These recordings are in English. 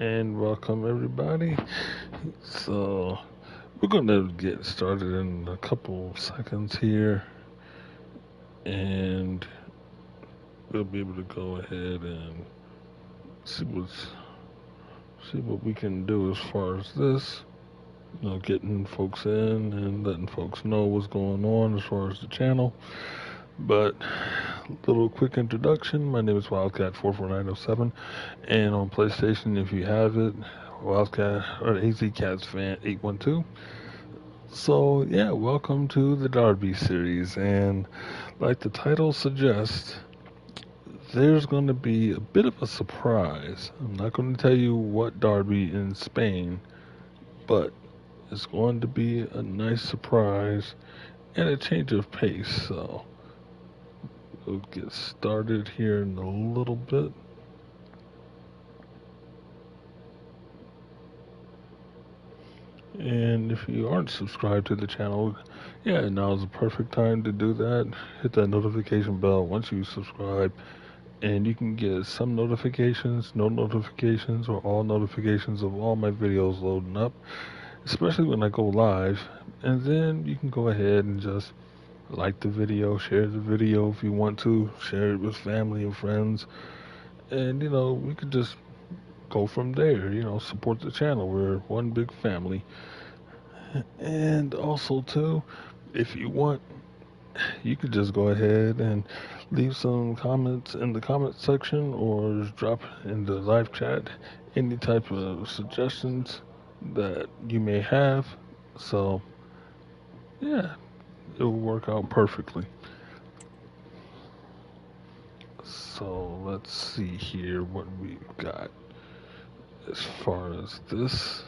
And welcome everybody. So we're gonna get started in a couple seconds here, and we'll be able to go ahead and see what's see what we can do as far as this. Getting folks in and letting folks know what's going on as far as the channel. But little quick introduction. My name is Wildcat44907, and on PlayStation, if you have it, Wildcat or AZCats fan 812. So yeah, welcome to the Darby series, and like the title suggests, there's going to be a bit of a surprise. I'm not going to tell you what Darby in Spain, but it's going to be a nice surprise and a change of pace. So we'll get started here in a little bit. And if you aren't subscribed to the channel, yeah, now's the perfect time to do that. Hit that notification bell once you subscribe, and you can get some notifications, no notifications, or all notifications of all my videos loading up, especially when I go live. And then you can go ahead and just like the video, share the video if you want to, share it with family and friends, and we could just go from there. Support the channel. We're one big family. And also, too, if you want, you could just go ahead and leave some comments in the comment section or drop in the live chat any type of suggestions that you may have. So, yeah, it will work out perfectly. So, let's see here what we've got as far as this.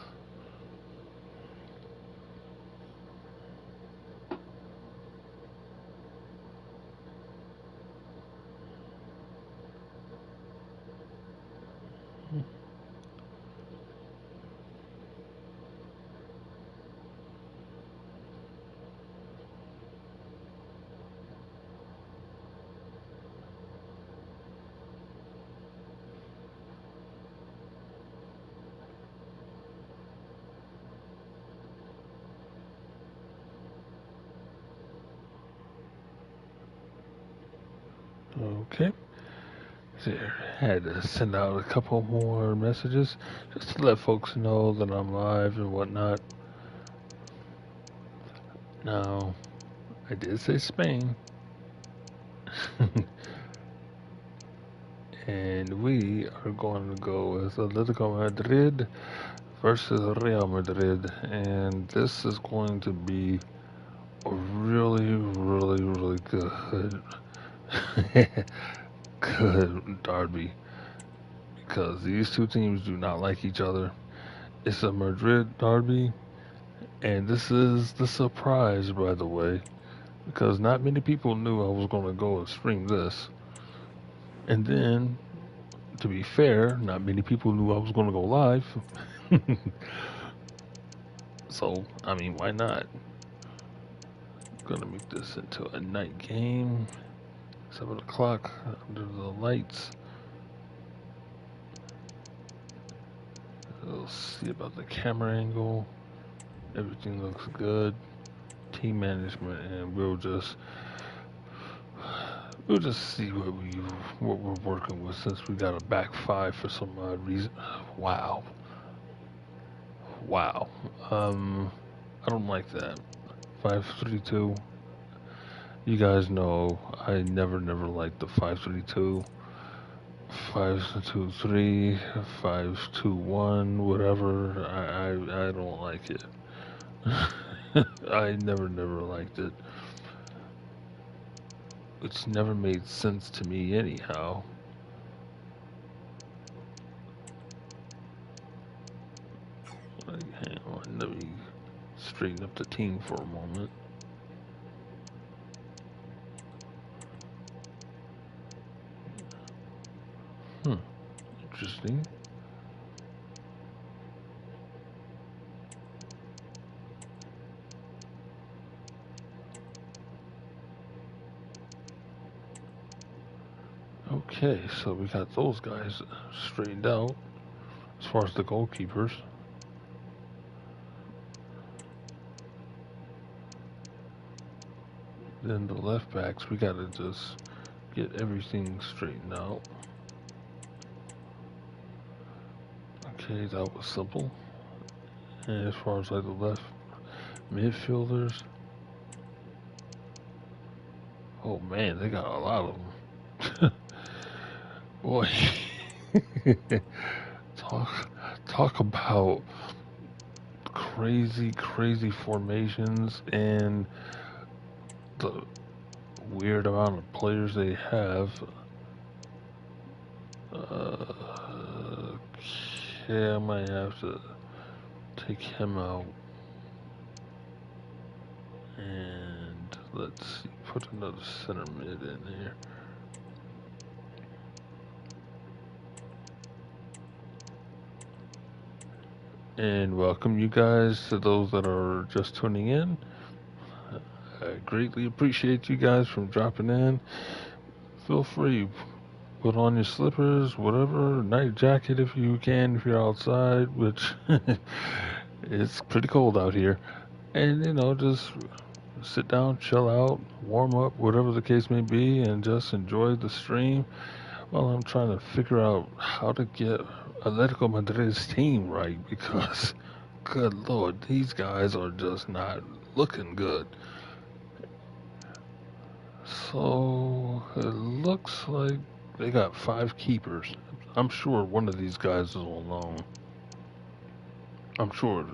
Okay. There, had to send out a couple more messages just to let folks know that I'm live and whatnot. Now, I did say Spain, and we are going to go with Atletico Madrid versus Real Madrid, and this is going to be a really, really, really good, good derby because these two teams do not like each other. It's a Madrid derby, and this is the surprise, by the way, because not many people knew I was going to go and stream this. And then, to be fair, not many people knew I was going to go live. So, I mean, why not? Gonna make this into a night game. 7 o'clock under the lights. We'll see about the camera angle. Everything looks good. Team management, and we'll just see what we're working with since we got a back five for some odd reason. Wow, wow. I don't like that. 5-3-2. You guys know I never liked the 5-3-2. 5-2-3, 5-2-1, whatever. I don't like it. I never liked it. It's never made sense to me anyhow. Hang on, let me straighten up the team for a moment. Interesting. Okay, so we got those guys straightened out. As far as the goalkeepers. Then the left backs, we gotta just get everything straightened out. Okay, that was simple. And as far as like the left midfielders, oh man, they got a lot of them. Boy, talk about crazy formations and the weird amount of players they have. Okay, I might have to take him out. And let's see, put another center mid in there. And welcome you guys to those that are just tuning in. I greatly appreciate you guys from dropping in. Feel free, put on your slippers, whatever, night jacket if you can, if you're outside, which it's pretty cold out here. And you know, just sit down, chill out, warm up, whatever the case may be, and just enjoy the stream while I'm trying to figure out how to get Atletico Madrid's team right, because good lord, these guys are just not looking good. So it looks like they got 5 keepers. I'm sure one of these guys is on loan. I'm sure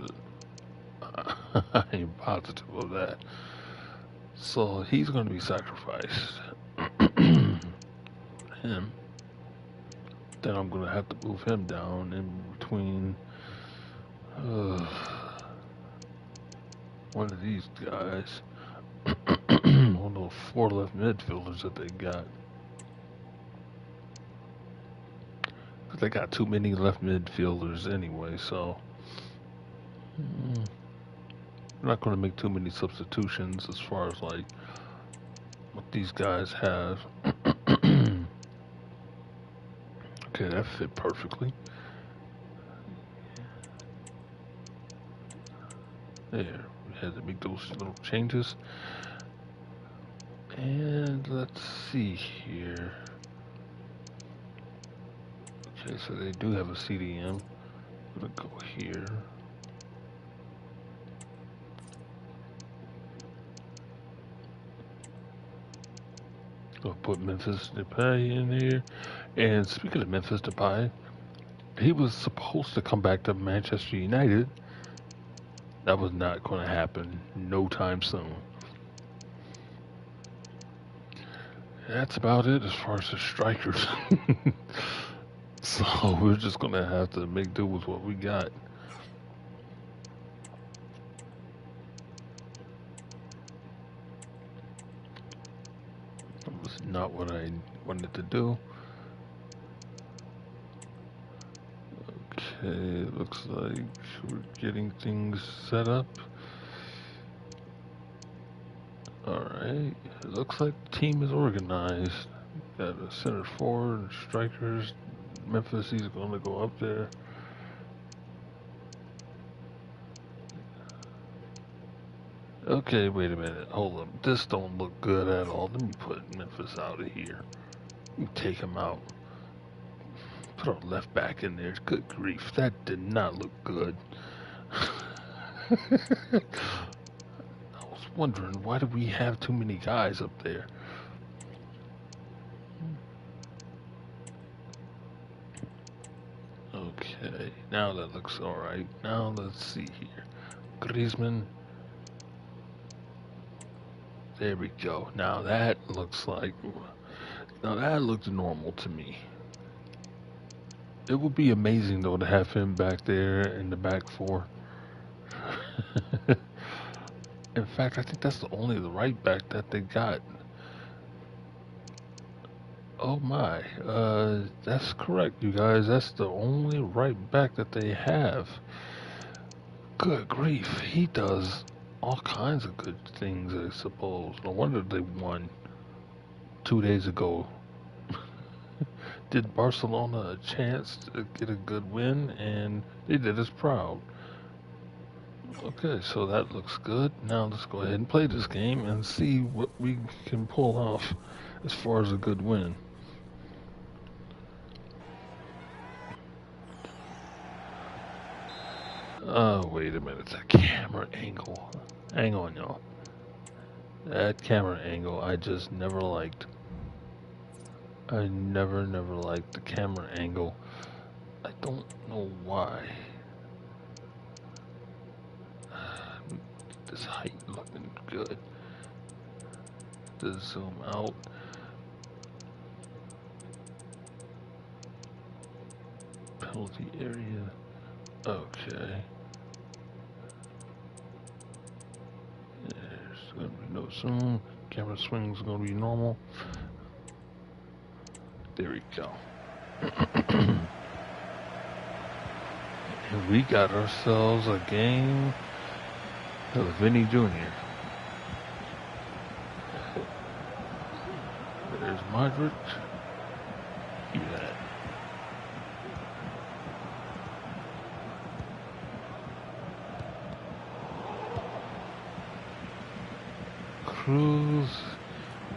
I ain't positive of that. So he's going to be sacrificed. Him. Then I'm going to have to move him down in between one of these guys. One of those 4 left midfielders that they got. But they got too many left midfielders anyway, so I'm not going to make too many substitutions as far as like what these guys have. Okay, that fit perfectly. There, we had to make those little changes. And let's see here. Okay, so they do have a CDM. I'm gonna go here. I'll put Memphis Depay in here. And speaking of Memphis Depay, he was supposed to come back to Manchester United. That was not going to happen no time soon. That's about it as far as the strikers. So we're just going to have to make do with what we got. That was not what I wanted to do. Okay, looks like we're getting things set up. Alright, it looks like the team is organized. Got a center forward, strikers. Memphis, he's going to go up there. Okay, wait a minute. Hold up. This don't look good at all. Let me put Memphis out of here. Let me take him out. Put our left back in there. Good grief. That did not look good. I was wondering, why do we have too many guys up there? Okay, now that looks alright. Now let's see here. Griezmann. There we go. Now that looks like... Now that looks normal to me. It would be amazing though to have him back there in the back 4. In fact, I think that's the only right back that they got. Oh my, that's correct, you guys. That's the only right back that they have. Good grief, he does all kinds of good things, I suppose. No wonder they won 2 days ago. did Barcelona a chance to get a good win, and they did us proud. Okay, so that looks good. Now let's go ahead and play this game and see what we can pull off as far as a good win. Wait a minute. That camera angle. Hang on, y'all. That camera angle I just never liked. I never liked the camera angle. I don't know why. This height looking good. To zoom out. Penalty area. Okay. There's gonna be no zoom. Camera swing's gonna be normal. There we go. And we got ourselves a game of Vinny Jr. There's Modric. Give me that. Cruz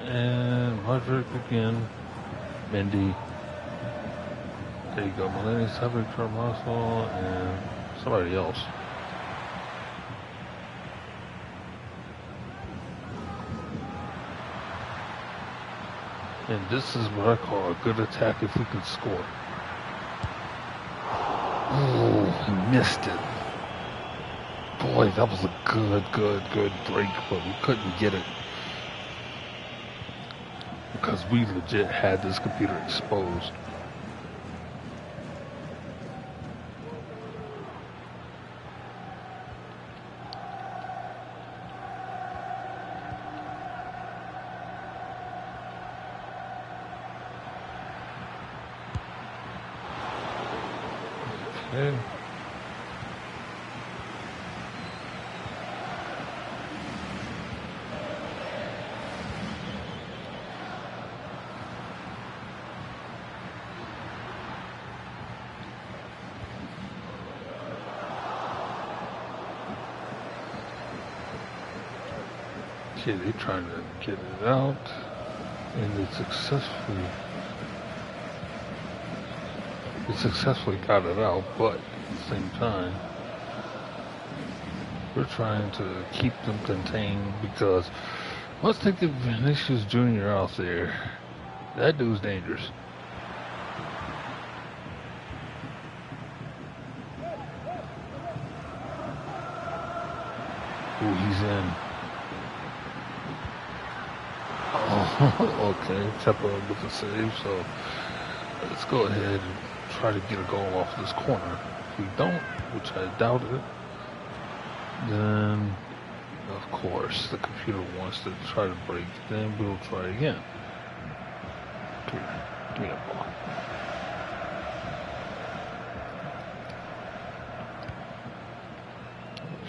and Modric again. Mendy. There you go. Millennium Savic, Marcel, and somebody else. And this is what I call a good attack if we can score. Oh, he missed it. Boy, that was a good break, but we couldn't get it. Because we legit had this computer exposed. Okay. Okay, they're trying to get it out, and they successfully got it out, but at the same time, we're trying to keep them contained because once they get Vinicius Jr. out there, that dude's dangerous. Ooh, he's in. Oh, okay. Teppa with the save, so let's go ahead and try to get a goal off this corner. If we don't, which I doubt it, then of course the computer wants to try to break, then we'll try again. Come here. Give me that ball.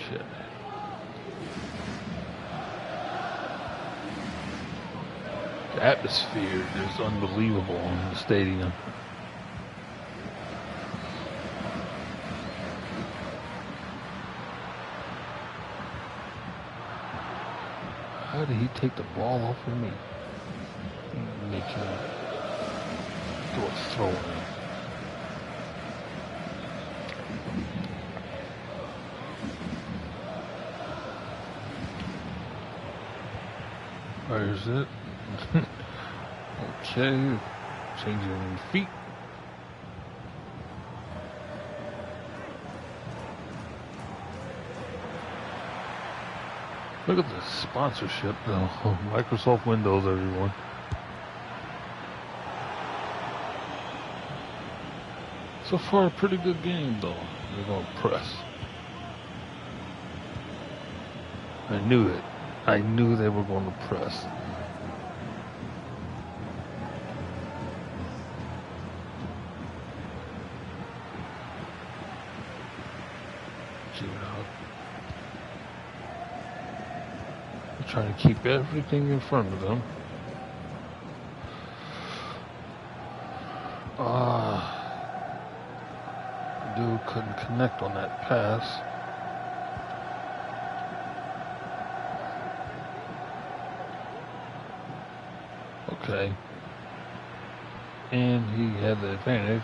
Shit. The atmosphere is unbelievable in the stadium. How did he take the ball off of me? Make him do a throw in. Where's it? Okay, changing feet. Look at the sponsorship though. Microsoft Windows, everyone. So far, a pretty good game though. They're gonna press. I knew it. I knew they were going to press. Keep it out. We're trying to keep everything in front of them. Dude couldn't connect on that pass. Okay. And he had the advantage.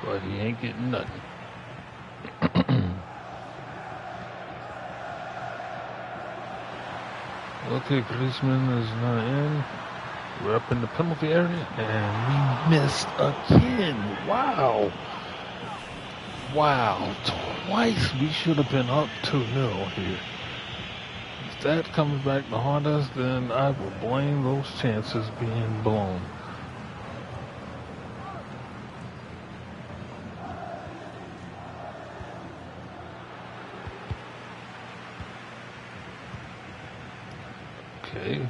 But he ain't getting nothing. Okay, Griezmann is not in. We're up in the penalty area, and we missed again. Wow. Wow. Twice we should have been up 2-0 here. If that comes back to haunt us, then I will blame those chances being blown. Okay.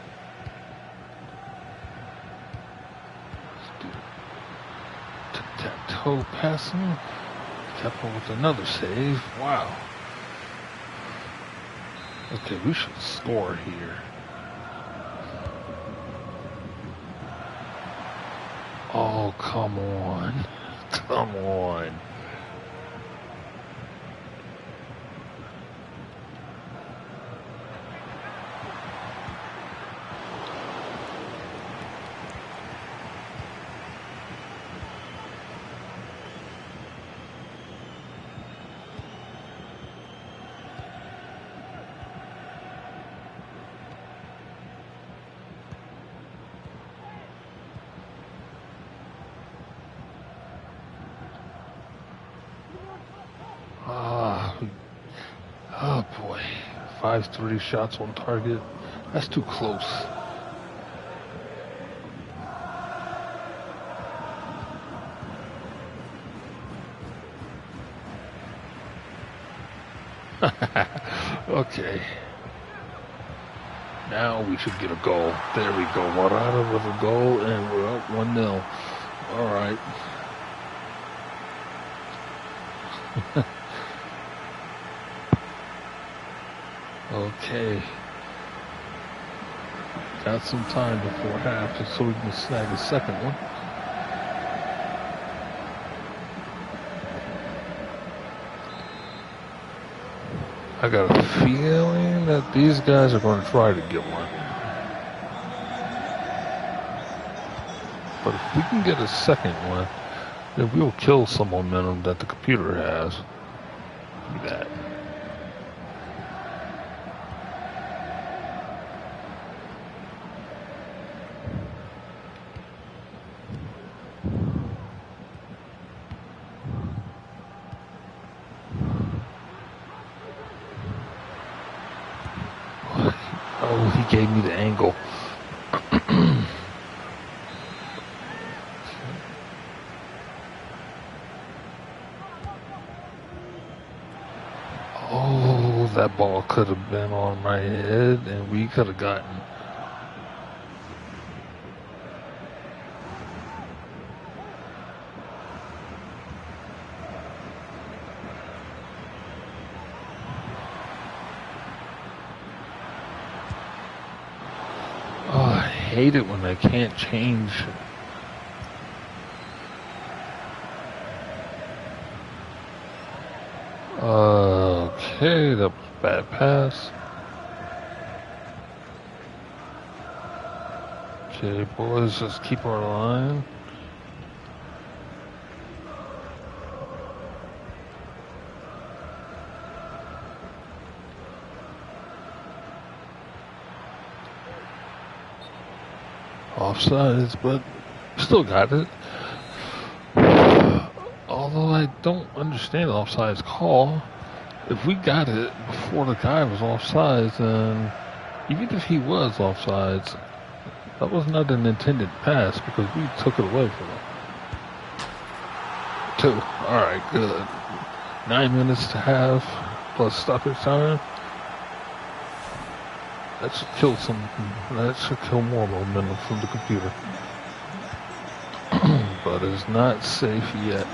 Tic-tac-toe passing. Kept up with another save. Wow. Okay, we should score here. Oh, come on. Come on. Oh boy, 5-3 shots on target. That's too close. Okay. Now we should get a goal. There we go. Morata with a goal, and we're up 1-0. All right. Okay. Got some time before half just so we can snag a second one. I got a feeling that these guys are going to try to get one. But if we can get a second one, then we'll kill some momentum that the computer has. Look at that. Oh, he gave me the angle. Oh, that ball could have been on my head and we could have gotten. Oh, I hate it when I can't change. Okay, that was a bad pass. Okay, boys, let's keep our line. Offsides, but still got it. Although I don't understand the offsides call. If we got it before the guy was offsides, then even if he was offsides, that was not an intended pass because we took it away from him. 2. Alright, good. 9 minutes to half plus stoppage time. That should kill more momentum from the computer. But it's not safe yet.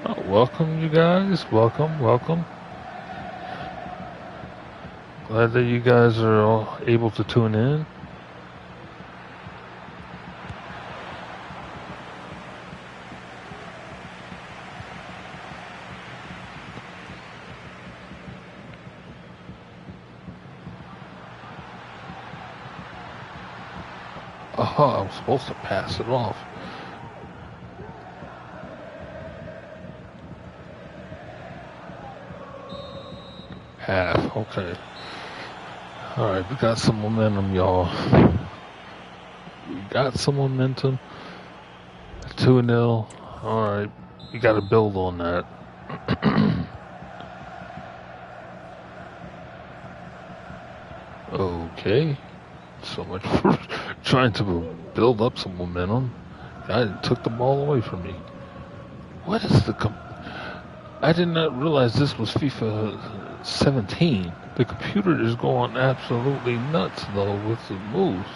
Oh, Welcome, you guys. Welcome, welcome. Glad that you guys are all able to tune in. Oh, I was supposed to pass it off. Half, okay. Alright, we got some momentum, y'all. We got some momentum. 2-0. Alright, we gotta build on that. Okay. So much for trying to build up some momentum. I took the ball away from me. What is the... I did not realize this was FIFA 17. The computer is going absolutely nuts, though, with the moves.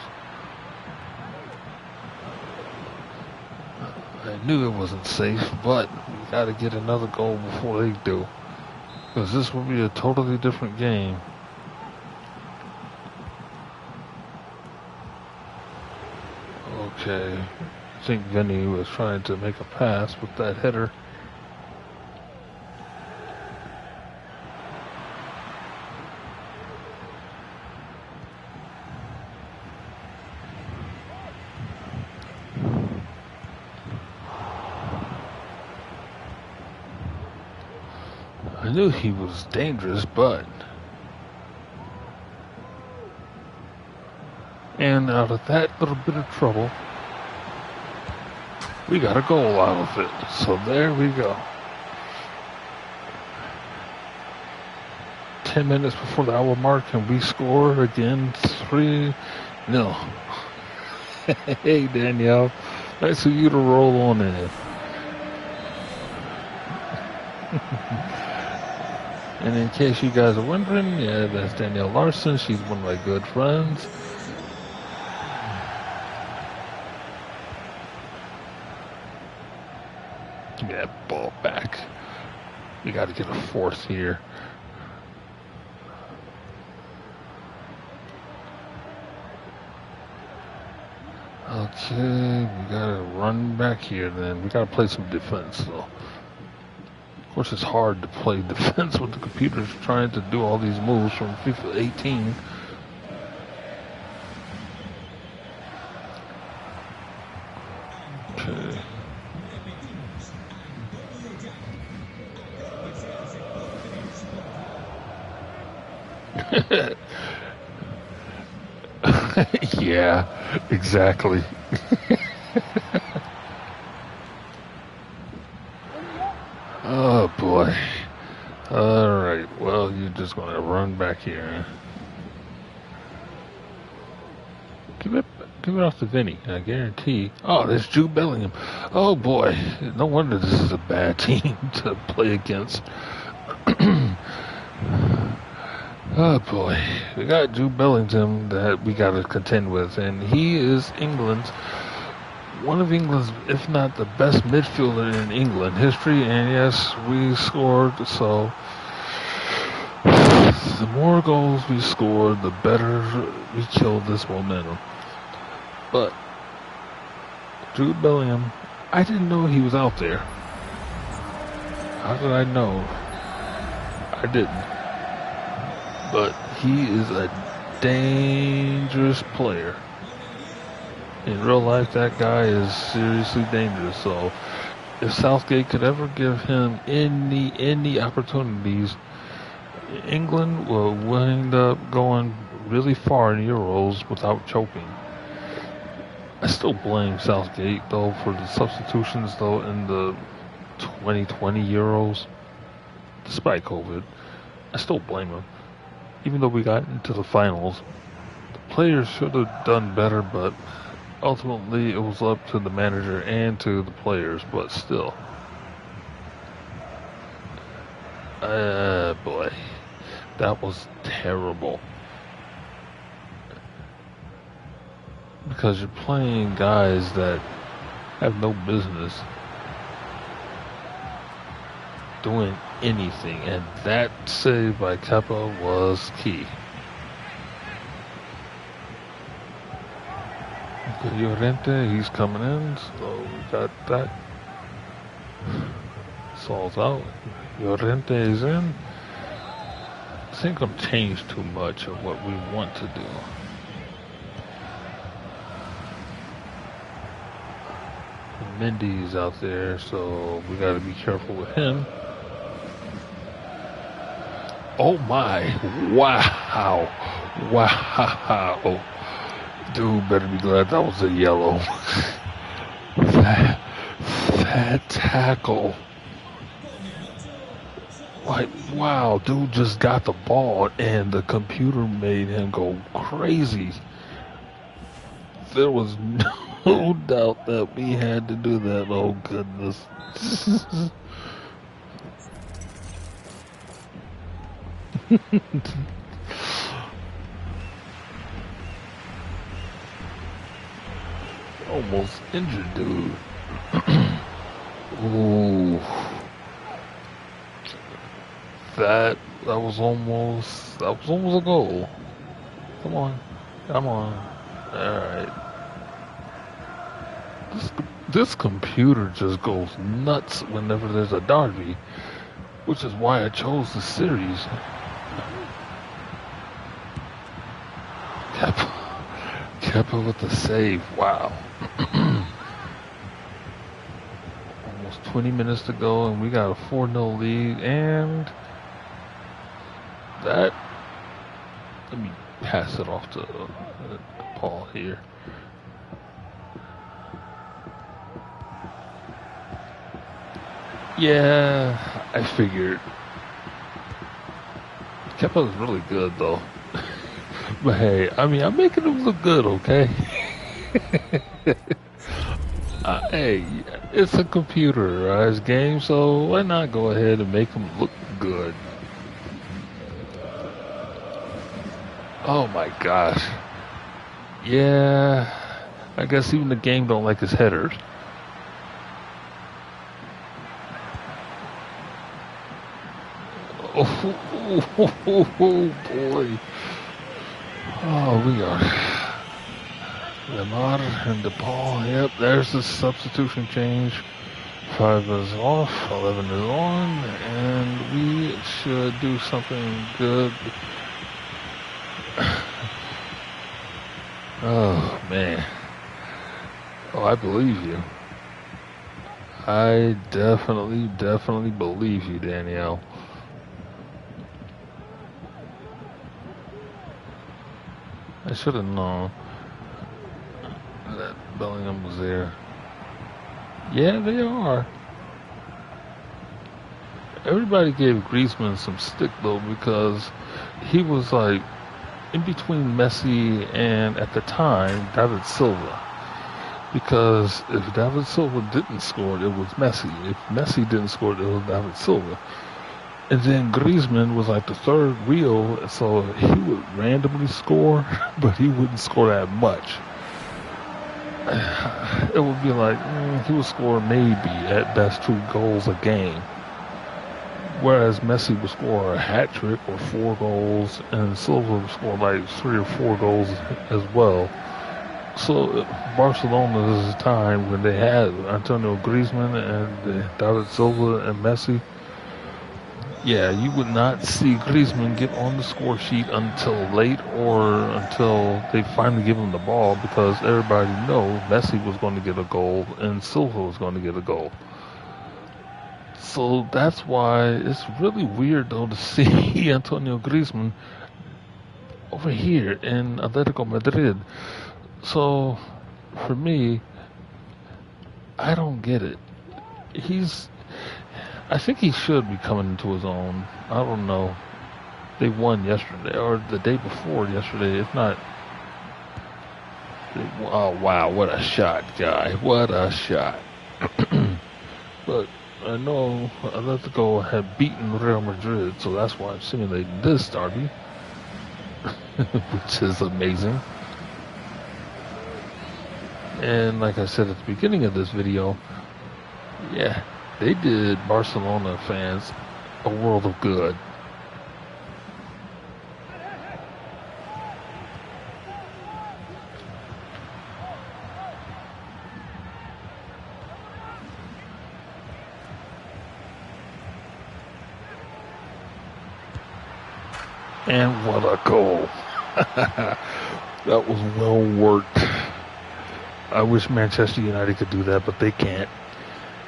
I knew it wasn't safe, but we gotta get another goal before they do. Because this will be a totally different game. Okay. I think Vinny was trying to make a pass with that header. I knew he was dangerous, but... And out of that little bit of trouble, we got a goal out of it. So there we go. 10 minutes before the hour mark, and we score again 3-0. Hey, Danielle. Nice of you to roll on in. And in case you guys are wondering, yeah, that's Danielle Larson. She's one of my good friends. Give me that ball back. We got to get a fourth here. Okay, we got to run back here then. We got to play some defense, though. Of course, it's hard to play defense when the computer's trying to do all these moves from FIFA 18. Okay. Yeah, exactly. Oh boy. Alright, well, you're just gonna run back here. Give it off to Vinny, I guarantee. Oh, there's Jude Bellingham. Oh boy, no wonder this is a bad team to play against. Oh boy, we got Jude Bellingham that we gotta contend with, and he is one of England's, if not the best midfielder in England history, and yes, we scored, so the more goals we scored, the better we killed this momentum. But Jude Bellingham, I didn't know he was out there. How did I know? I didn't. But he is a dangerous player. In real life, that guy is seriously dangerous. So, if Southgate could ever give him any opportunities, England will wind up going really far in Euros without choking. I still blame Southgate, though, for the substitutions, though, in the 2020 Euros, despite COVID. I still blame him. Even though we got into the finals, the players should have done better, but ultimately it was up to the manager and to the players, but still. Boy, that was terrible. Because you're playing guys that have no business. doing anything, and that save by Kepa was key. Okay, Llorente, he's coming in, so we got that. Saul's out. Llorente is in. I think I've changed too much of what we want to do. Mendy's out there, so we gotta be careful with him. Oh my, wow, wow. Dude better be glad that was a yellow. that tackle. Like, wow, dude just got the ball and the computer made him go crazy. There was no doubt that we had to do that. Oh, goodness. Almost injured, dude. Ooh. That was almost a goal. Come on. Alright. This computer just goes nuts whenever there's a derby, which is why I chose the series. Kepa with the save. Wow. Almost 20 minutes to go, and we got a 4-0 lead, and that, let me pass it off to Paul here. Yeah, I figured. Kepa's really good though. But hey, I mean, I'm making him look good, okay? Hey, it's a computerized game, so why not go ahead and make him look good? Oh my gosh. Yeah, I guess even the game don't like his headers. Oh boy. Oh, we are. Lemar and DePaul. Yep, there's the substitution change. 5 is off, 11 is on, and we should do something good. Oh, man. Oh, I believe you. I definitely believe you, Danielle. I should have known that Bellingham was there. Yeah, they are. Everybody gave Griezmann some stick though, because he was like in between Messi and, at the time, David Silva. Because if David Silva didn't score, it was Messi. If Messi didn't score, it was David Silva. And then Griezmann was like the third wheel, so he would randomly score, but he wouldn't score that much. It would be like, he would score maybe at best 2 goals a game. Whereas Messi would score a hat trick or 4 goals, and Silva would score like 3 or 4 goals as well. So Barcelona is a time when they had Antonio Griezmann and David Silva and Messi. Yeah, you would not see Griezmann get on the score sheet until late, or until they finally give him the ball, because everybody knows Messi was going to get a goal and Silva was going to get a goal. So that's why it's really weird though to see Antonio Griezmann over here in Atletico Madrid. So for me, I don't get it. I think he should be coming into his own. I don't know. They won yesterday, or the day before yesterday, if not. Oh, wow, what a shot, guy. What a shot. But I know Atletico had beaten Real Madrid, so that's why I'm simulating this derby, which is amazing. And like I said at the beginning of this video, yeah, They did Barcelona fans a world of good. And what a goal. That was well worked. I wish Manchester United could do that, but they can't.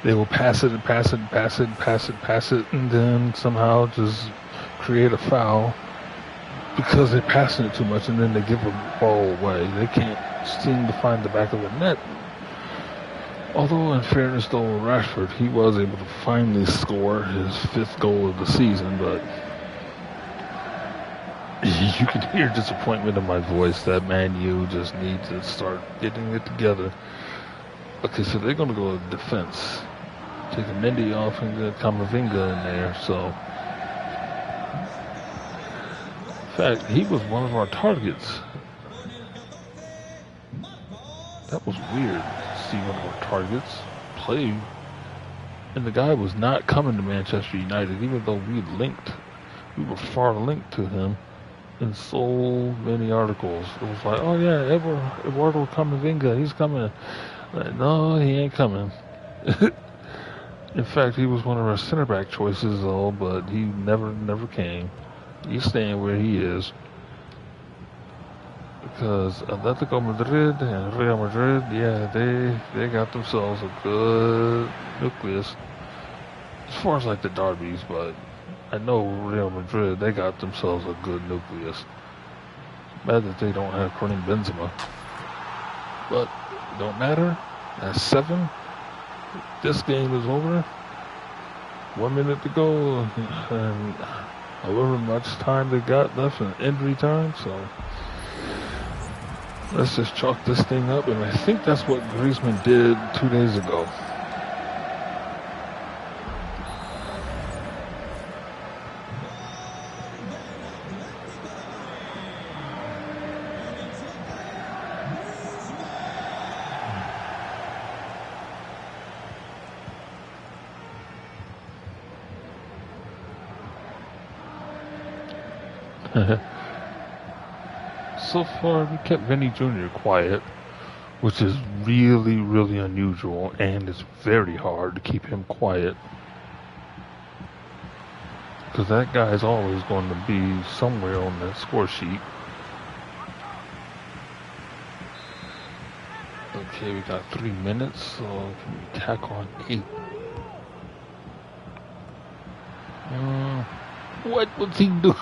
They will pass it and pass it and pass it and pass it and pass it, and then somehow just create a foul because they're passing it too much, and then they give the ball away. They can't seem to find the back of the net. Although, in fairness to old Rashford, he was able to finally score his 5th goal of the season, but you can hear disappointment in my voice that Man U just needs to start getting it together. Okay, so they're going to go to defense. Take a Mendy off and get Camavinga in there, so. In fact, he was one of our targets. That was weird to see one of our targets play. And the guy was not coming to Manchester United, even though we were far linked to him in so many articles. It was like, oh yeah, Eduardo Camavinga, he's coming. Like, no, he ain't coming. In fact, he was one of our center back choices, though, but he never came. He's staying where he is. Because Atletico Madrid and Real Madrid, yeah, they got themselves a good nucleus. As far as like the derbies, but I know Real Madrid, they got themselves a good nucleus. Bad that they don't have Karim Benzema. But it don't matter. That's 7. This game is over. 1 minute to go, and however much time they got left in injury time, so let's just chalk this thing up, and I think that's what Griezmann did 2 days ago. So far, we kept Vinny Jr. quiet, which is really, really unusual, and it's very hard to keep him quiet. Because that guy is always going to be somewhere on that score sheet. Okay, we got 3 minutes, so can we tack on 8? What was he doing?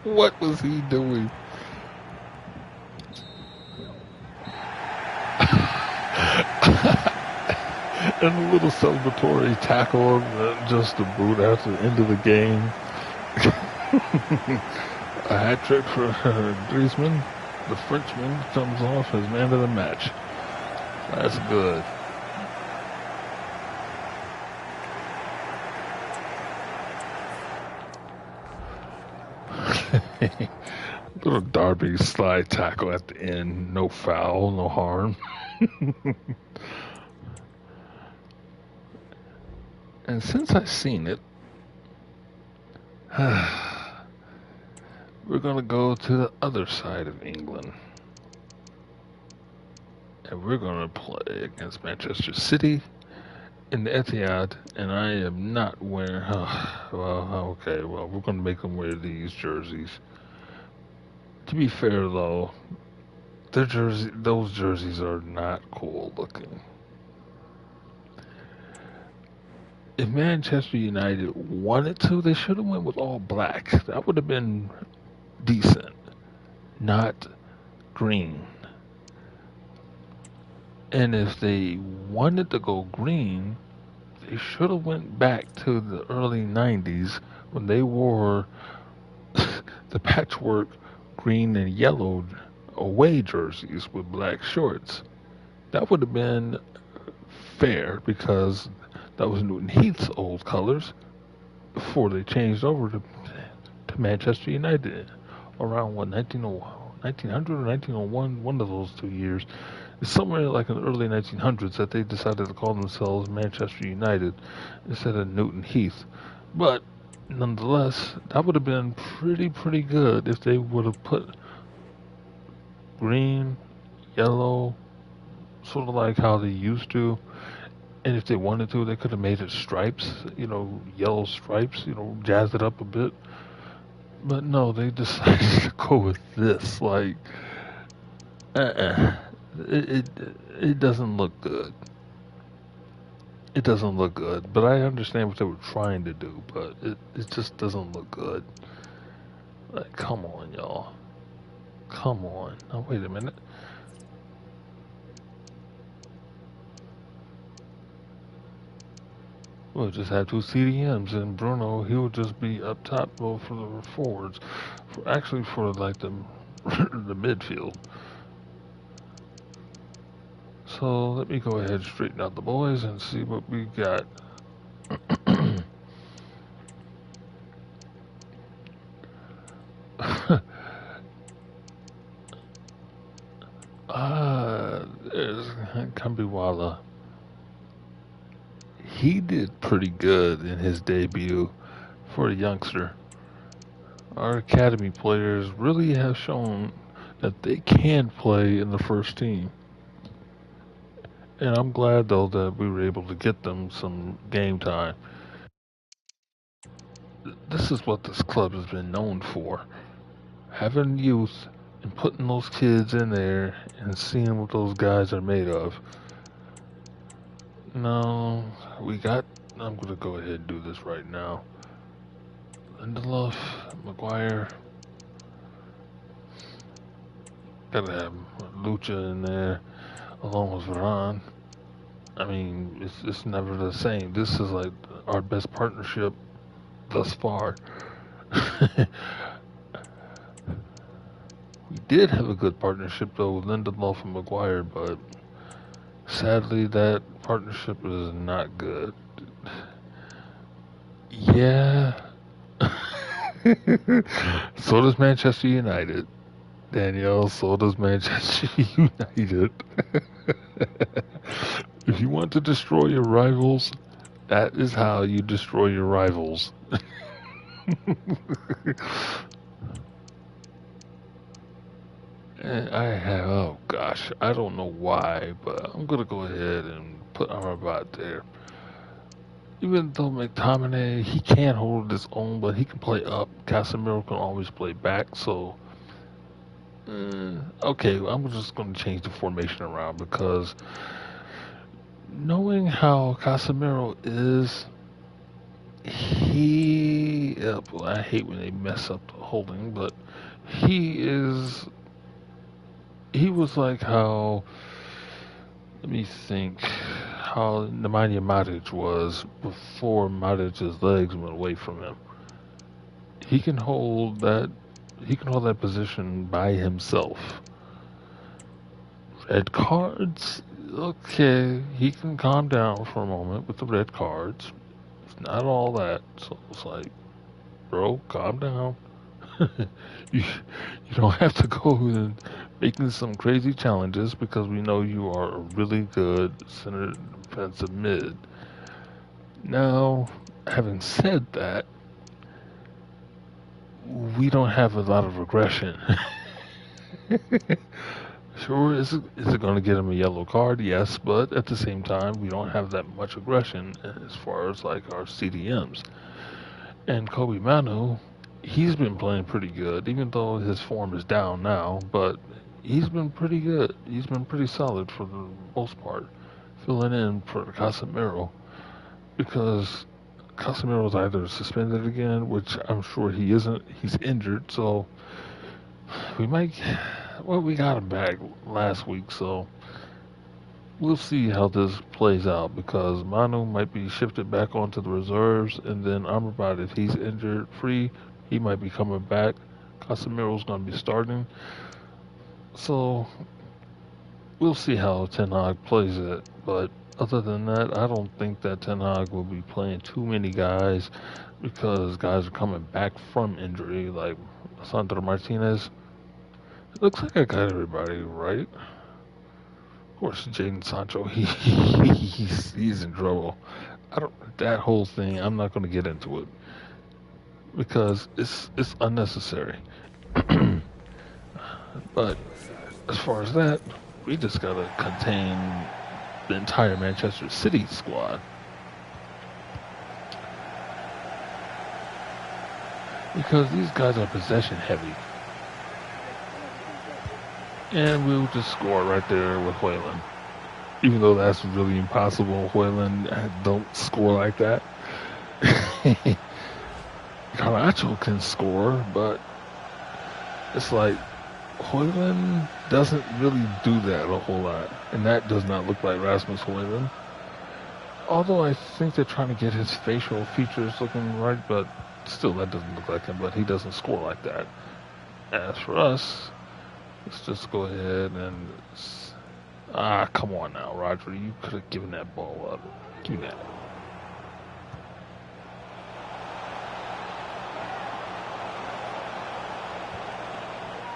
What was he doing? And a little celebratory tackle, just a boot after the end of the game. A hat trick for Griezmann. The Frenchman comes off as man of the match. That's good. Little Derby slide tackle at the end. No foul, no harm. And since I've seen it, we're going to go to the other side of England. And we're going to play against Manchester City in the Etihad. And I am not wearing... okay, well, we're going to make them wear these jerseys. To be fair, though, those jerseys are not cool looking. If Manchester United wanted to, they should have went with all black. That would have been decent, not green. And if they wanted to go green, they should have went back to the early 90s when they wore the patchwork green and yellow away jerseys with black shorts. That would have been fair because that was Newton Heath's old colors before they changed over to Manchester United around 1901. 1900 or 1901, one of those 2 years. It's somewhere like in the early 1900s that they decided to call themselves Manchester United instead of Newton Heath. But nonetheless, that would have been pretty good if they would have put green, yellow, sort of like how they used to. And if they wanted to, they could have made it stripes, yellow stripes, jazzed it up a bit. But no, they decided to go with this. Like, uh-uh. It, it, it doesn't look good. It doesn't look good. But I understand what they were trying to do, but it just doesn't look good. Like, come on, y'all. Come on. Now, wait a minute. We'll just have two CDMs, and Bruno, he'll just be up top for the forwards. Actually, for like the the midfield. So let me go ahead and straighten out the boys and see what we got. There's Kambiwala. He did pretty good in his debut for a youngster. Our academy players really have shown that they can play in the first team. And I'm glad, though, that we were able to get them some game time. This is what this club has been known for. Having youth and putting those kids in there and seeing what those guys are made of. No, I'm going to go ahead and do this right now. Lindelof, Maguire. Gotta have Lucha in there along with Varane. I mean, it's never the same. This is like our best partnership thus far. We did have a good partnership though with Lindelof and Maguire, but sadly that partnership is not good. Yeah. So does Manchester United. Danielle, so does Manchester United. If you want to destroy your rivals, that is how you destroy your rivals. And oh gosh, I don't know why, but I'm gonna go ahead and put Amrabat there. Even though McTominay, he can't hold his own, but he can play up. Casemiro can always play back, so okay, I'm just going to change the formation around because knowing how Casemiro is, well, I hate when they mess up the holding, but he was like how, let me think, how Nemanja Matic was before Matic's legs went away from him. He can hold that position by himself. Red cards, okay, he can calm down for a moment with the red cards. It's not all that. So it's like, bro, calm down. you don't have to go and making some crazy challenges because we know you are a really good center defensive mid. Now, having said that, we don't have a lot of aggression. Sure, is it going to get him a yellow card? Yes, but at the same time, we don't have that much aggression as far as like our CDMs. And Kobe Manu, he's been playing pretty good, even though his form is down now, but he's been pretty good. He's been pretty solid for the most part, filling in for Casemiro because Casemiro's either suspended again, which I'm sure he isn't. He's injured, so we might. Well, we got him back last week, so we'll see how this plays out because Manu might be shifted back onto the reserves, and then Amrabat, if he's injured free, he might be coming back. Casemiro's going to be starting, so we'll see how Ten Hag plays it. But other than that, I don't think that Ten Hag will be playing too many guys because guys are coming back from injury, like Sandro Martinez. Looks like I got everybody right. Of course, Jaden Sancho, he's in trouble. I don't that whole thing. I'm not going to get into it because it's unnecessary. But as far as that, we just gotta contain the entire Manchester City squad because these guys are possession heavy, and we'll just score right there with Hoyland. Even though that's really impossible, Hoyland don't score like that. Camacho can score, but it's like Hoyland doesn't really do that a whole lot, and that does not look like Rasmus Hoyland. Although I think they're trying to get his facial features looking right, but still that doesn't look like him, but he doesn't score like that. As for us, let's just go ahead and... come on now, Roger. You could have given that ball up. Give me that.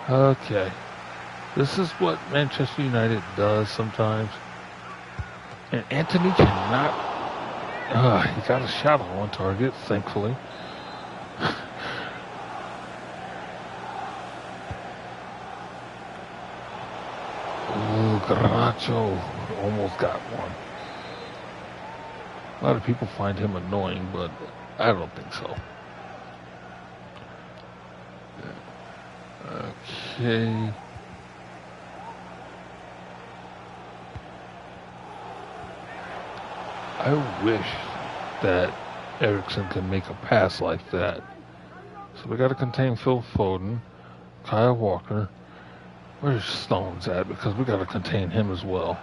Okay. This is what Manchester United does sometimes. And Anthony cannot... he got a shot on target, thankfully. Ooh, Garnacho almost got one. A lot of people find him annoying, but I don't think so. Okay. I wish that Eriksson can make a pass like that. So we got to contain Phil Foden, Kyle Walker. Where's Stones at? Because we got to contain him as well.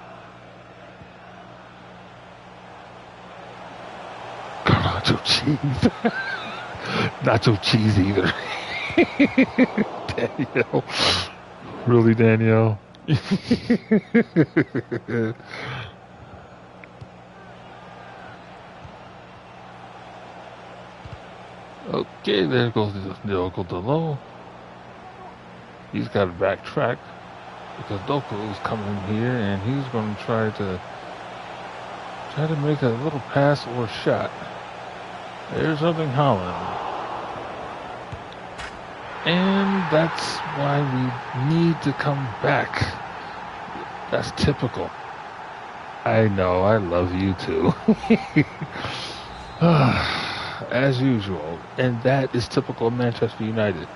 Nacho cheese. Nacho cheese either. Danielle. Really, Danielle? Okay, there goes the Uncle Delo. He's got to backtrack because Doku is coming here and he's going to try to make a little pass or shot. There's Erling Haaland. And that's why we need to come back. That's typical. I know, I love you too. As usual. And that is typical of Manchester United.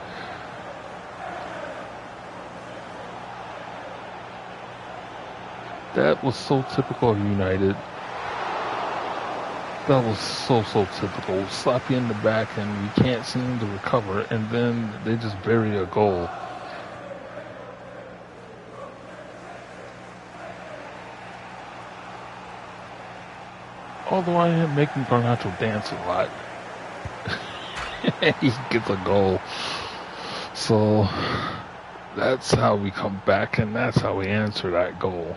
That was so typical of United. That was so typical. Slap you in the back and you can't seem to recover, and then they just bury a goal. Although I am making Garnacho dance a lot. He gets a goal. So that's how we come back, and that's how we answer that goal.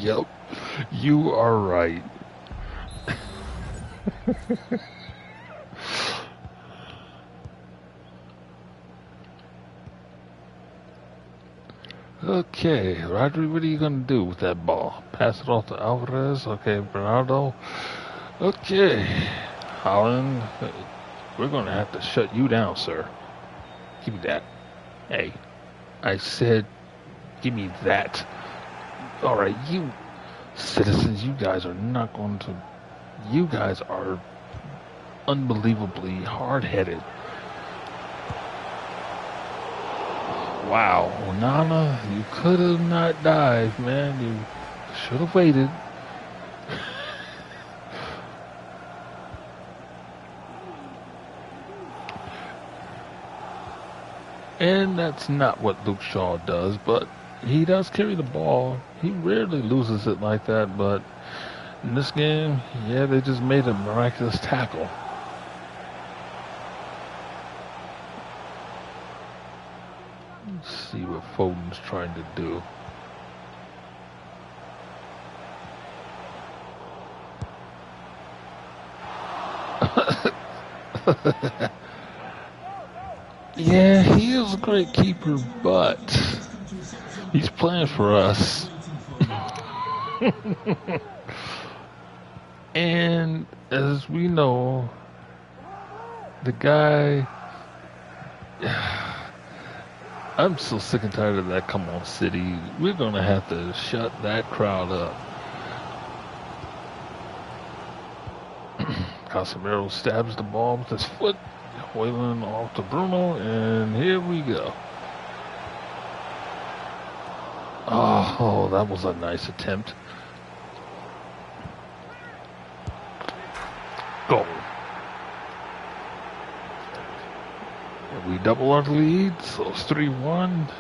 Yep, you are right. Okay, Rodri, what are you going to do with that ball? Pass it off to Alvarez? Okay, Bernardo. Okay, Holland, we're going to have to shut you down, sir. Give me that. Hey, I said, give me that. Alright, you citizens, you guys are not going to... You guys are unbelievably hard-headed. Wow, Onana, you could have not dived, man. You should have waited. And that's not what Luke Shaw does, but he does carry the ball. He rarely loses it like that, but in this game, yeah, they just made a miraculous tackle. Let's see what Foden's trying to do. Yeah, he is a great keeper, but he's playing for us. And as we know, the guy, I'm so sick and tired of that. Come on, City. We're going to have to shut that crowd up. Casemiro stabs the ball with his foot. Hoyland off to Bruno, and here we go. Oh, that was a nice attempt. Goal. We double our lead, so it's 3-1.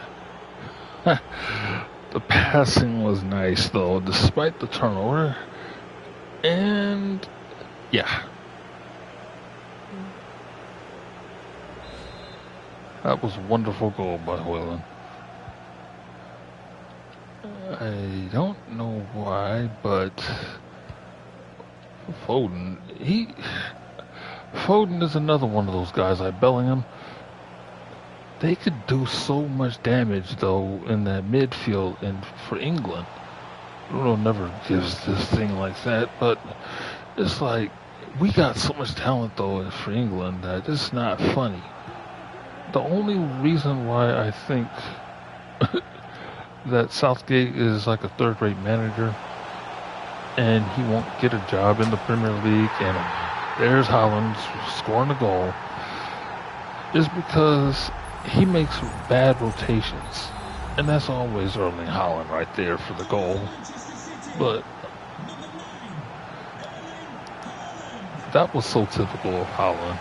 The passing was nice, though, despite the turnover. And, yeah. That was a wonderful goal by Hoyland. I don't know why, but Foden is another one of those guys like Bellingham. They could do so much damage, though, in that midfield and for England. Bruno never gives this thing like that, but it's like we got so much talent, though, for England that it's not funny. The only reason why I think that Southgate is like a third-rate manager and he won't get a job in the Premier League, and there's Haaland scoring a goal, is because he makes bad rotations, and that's always Erling Haaland right there for the goal. But that was so typical of Haaland.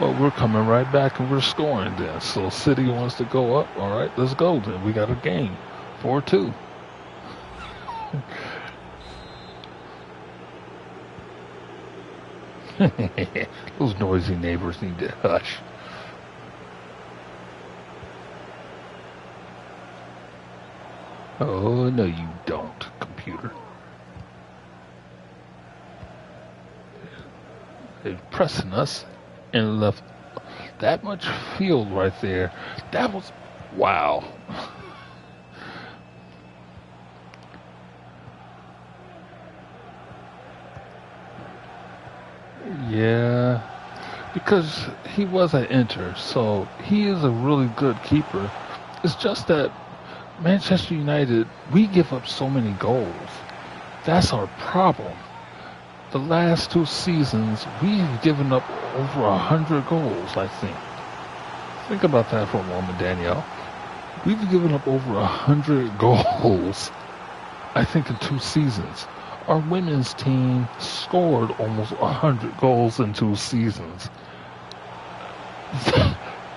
Well, we're coming right back and we're scoring then. So City wants to go up. All right, let's go then. We got a game. 4-2. Those noisy neighbors need to hush. Oh, no, you don't, computer. They're pressing us and left that much field right there. That was, wow. Yeah, because he was at Inter, so he is a really good keeper. It's just that Manchester United, we give up so many goals. That's our problem. The last 2 seasons, we've given up over 100 goals, I think. Think about that for a moment, Danielle. We've given up over 100 goals, I think, in 2 seasons. Our women's team scored almost 100 goals in 2 seasons.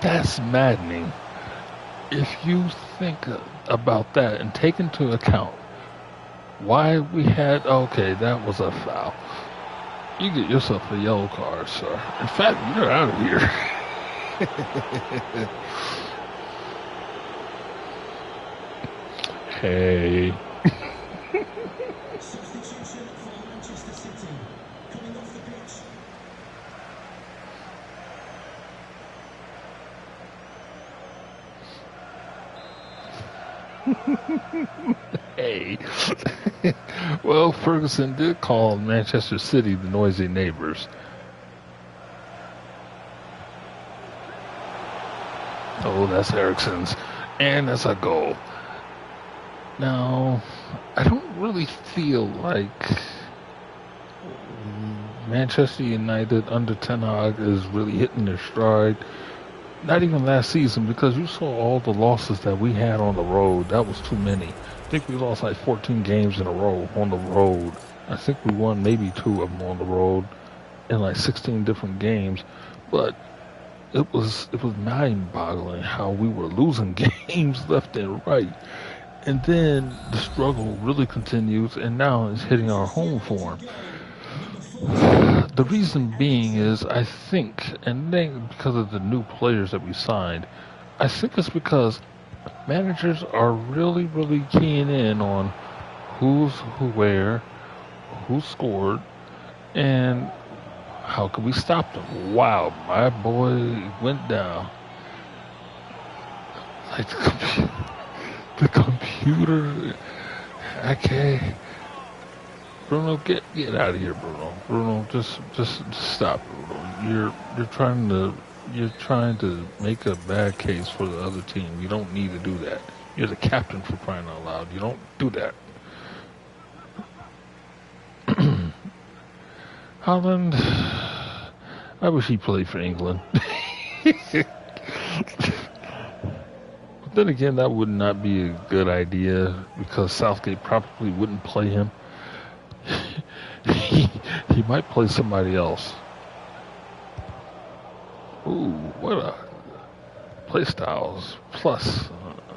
That's maddening. If you think about that and take into account why we had, okay, that was a foul. You get yourself a yellow card, sir. In fact, you're out of here. Hey. Hey. Well, Ferguson did call Manchester City the noisy neighbors. Oh, that's Eriksen's. And that's a goal. Now, I don't really feel like Manchester United under Ten Hag is really hitting their stride. Not even last season, because you saw all the losses that we had on the road. That was too many. I think we lost like 14 games in a row on the road. I think we won maybe 2 of them on the road in like 16 different games. But it was mind-boggling how we were losing games left and right. And then the struggle really continues, and now it's hitting our home form. The reason being is, I think, and then because of the new players that we signed, I think it's because managers are really, really keying in on who's who where, who scored, and How can we stop them? Wow, my boy went down. Like the computer. Okay. Bruno, get out of here, Bruno. Bruno, just stop, Bruno. You're trying to make a bad case for the other team. You don't need to do that. You're the captain, for crying out loud. You don't do that. Holland, I wish he played for England. But then again, that would not be a good idea because Southgate probably wouldn't play him. he might play somebody else. Ooh, what a play styles plus.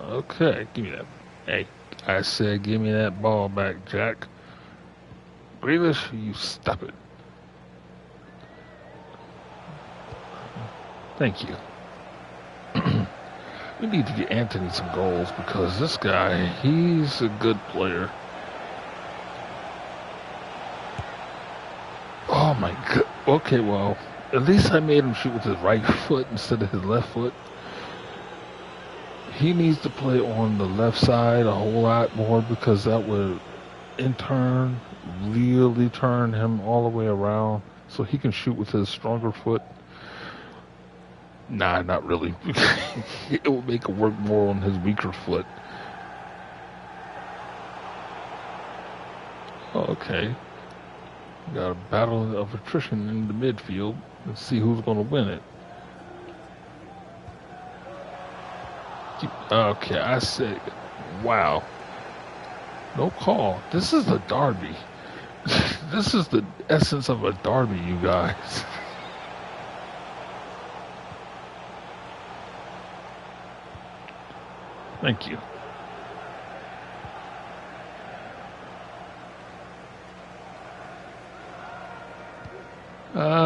Okay, give me that. Hey, I said give me that ball back, Jack. Grealish, you stop it. Thank you. We need to get Anthony some goals because this guy, he's a good player. Oh my god. Okay, well, at least I made him shoot with his right foot instead of his left foot. He needs to play on the left side a whole lot more because that would, in turn, really turn him all the way around so he can shoot with his stronger foot. Nah, not really. It would make it work more on his weaker foot. Okay. Got a battle of attrition in the midfield. Let's see who's going to win it. Okay, I said, wow. No call. This is a derby. This is the essence of a derby, you guys. Thank you.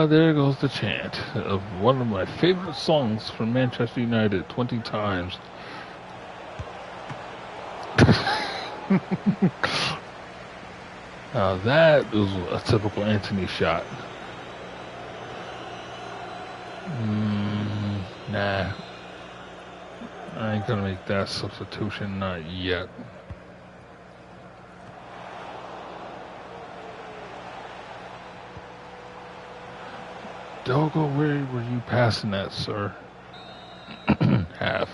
There goes the chant of one of my favorite songs from Manchester United 20 times. Now that was a typical Anthony shot. Nah. I ain't gonna make that substitution, not yet. Dogo, where were you passing that, sir? Half.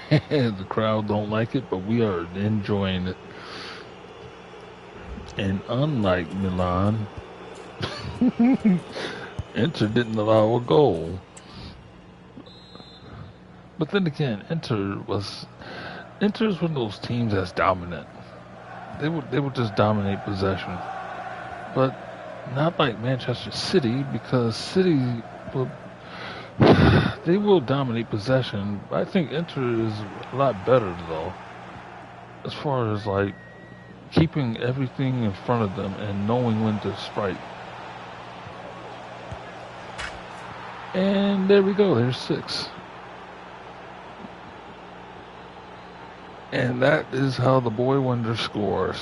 The crowd don't like it, but we are enjoying it. And unlike Milan, Inter didn't allow a goal. But then again, Inter's one of those teams that's dominant. They would just dominate possession. But not like Manchester City, because City they will dominate possession. I think Inter is a lot better though, as far as like keeping everything in front of them and knowing when to strike. And there we go. There's 6. And that is how the boy wonder scores.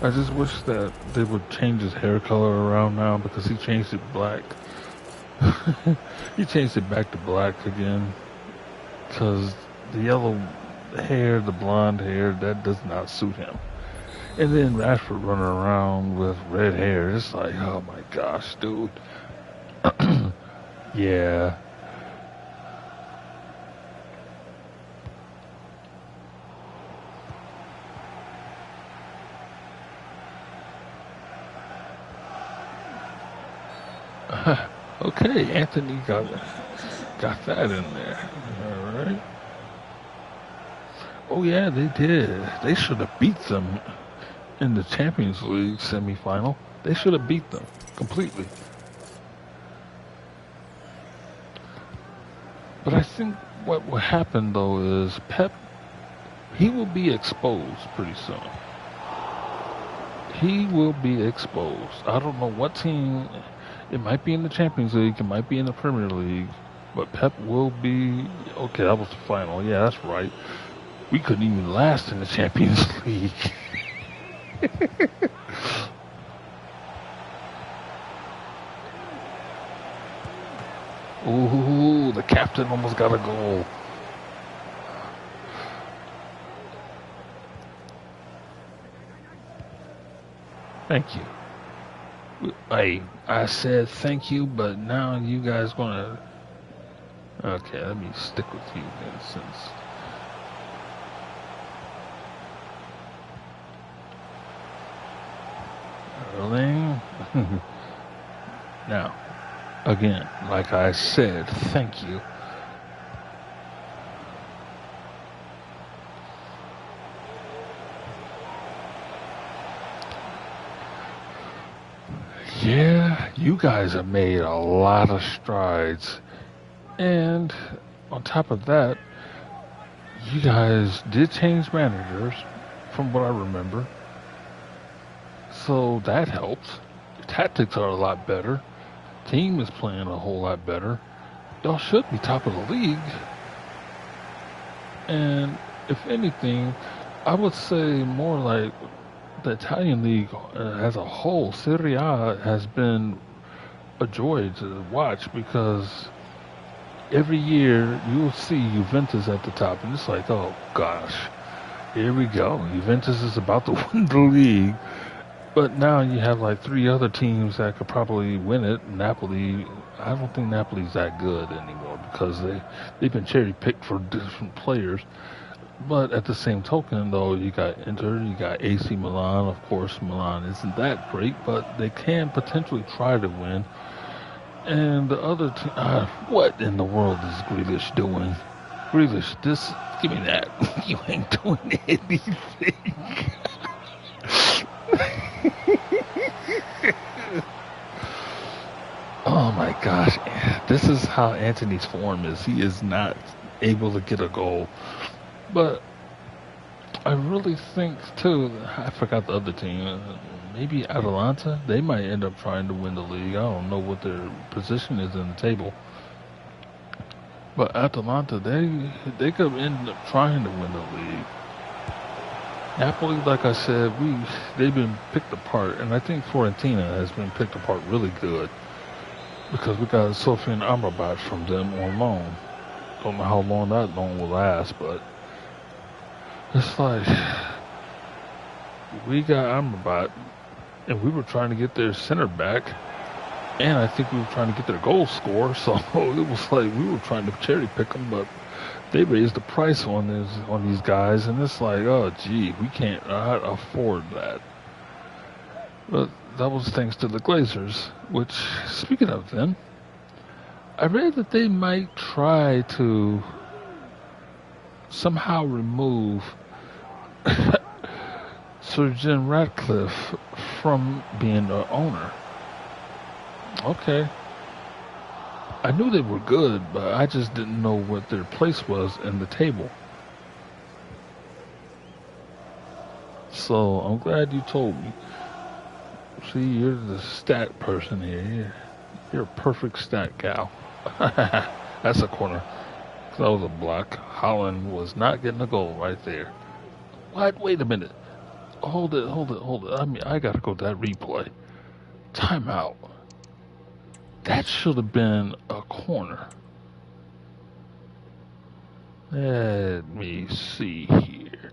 I just wish that they would change his hair color around now because he changed it black. He changed it back to black again because the yellow hair, the blonde hair, that does not suit him. And then Rashford running around with red hair. It's like, oh my gosh, dude. Yeah. Okay, Anthony got that in there. All right. Oh yeah, they did. They should have beat them in the Champions League semifinal. They should have beat them completely. But I think what will happen though is Pep, he will be exposed pretty soon. He will be exposed. I don't know what team. It might be in the Champions League. It might be in the Premier League. But Pep will be... Okay, that was the final. Yeah, that's right. We couldn't even last in the Champions League. Ooh, the captain almost got a goal. Thank you. I said thank you, but now you guys gonna... Okay, let me stick with you then, since... Erling. Now, again, like I said, thank you. Yeah, you guys have made a lot of strides. And on top of that, you guys did change managers, from what I remember. So that helps. Your tactics are a lot better. Team is playing a whole lot better. Y'all should be top of the league. And if anything, I would say more like the Italian league as a whole, Serie A has been a joy to watch because every year you'll see Juventus at the top, and it's like, oh gosh, here we go. Juventus is about to win the league. But now you have like three other teams that could probably win it. Napoli, I don't think Napoli's that good anymore because they've been cherry picked for different players. But at the same token, though, you got Inter, you got AC Milan. Of course, Milan isn't that great, but they can potentially try to win. And the other team, what in the world is Grealish doing? Grealish, give me that. You ain't doing anything. Oh my gosh, this is how Antony's form is. He is not able to get a goal. But I really think, too, I forgot the other team. Maybe Atalanta? They might end up trying to win the league. I don't know what their position is in the table. But Atalanta, they could end up trying to win the league. Napoli, like I said, they've been picked apart. And I think Fiorentina has been picked apart really good. Because we got Sofian Amrabat from them on loan. Don't know how long that loan will last, but it's like we got Amrabat, and we were trying to get their center back, and I think we were trying to get their goal scorer. So it was like we were trying to cherry pick them, but they raised the price on these guys, and it's like, oh gee, we can't afford that. But that was thanks to the Glazers, which, speaking of them, I read that they might try to somehow remove Sir Jim Ratcliffe from being the owner. Okay. I knew they were good, but I just didn't know what their place was in the table. So I'm glad you told me. See, you're the stat person here. You're a perfect stat gal. That's a corner. That was a block. Holland was not getting a goal right there. What? Wait a minute. Hold it. I mean, I gotta go to that replay. Timeout. That should have been a corner. Let me see here.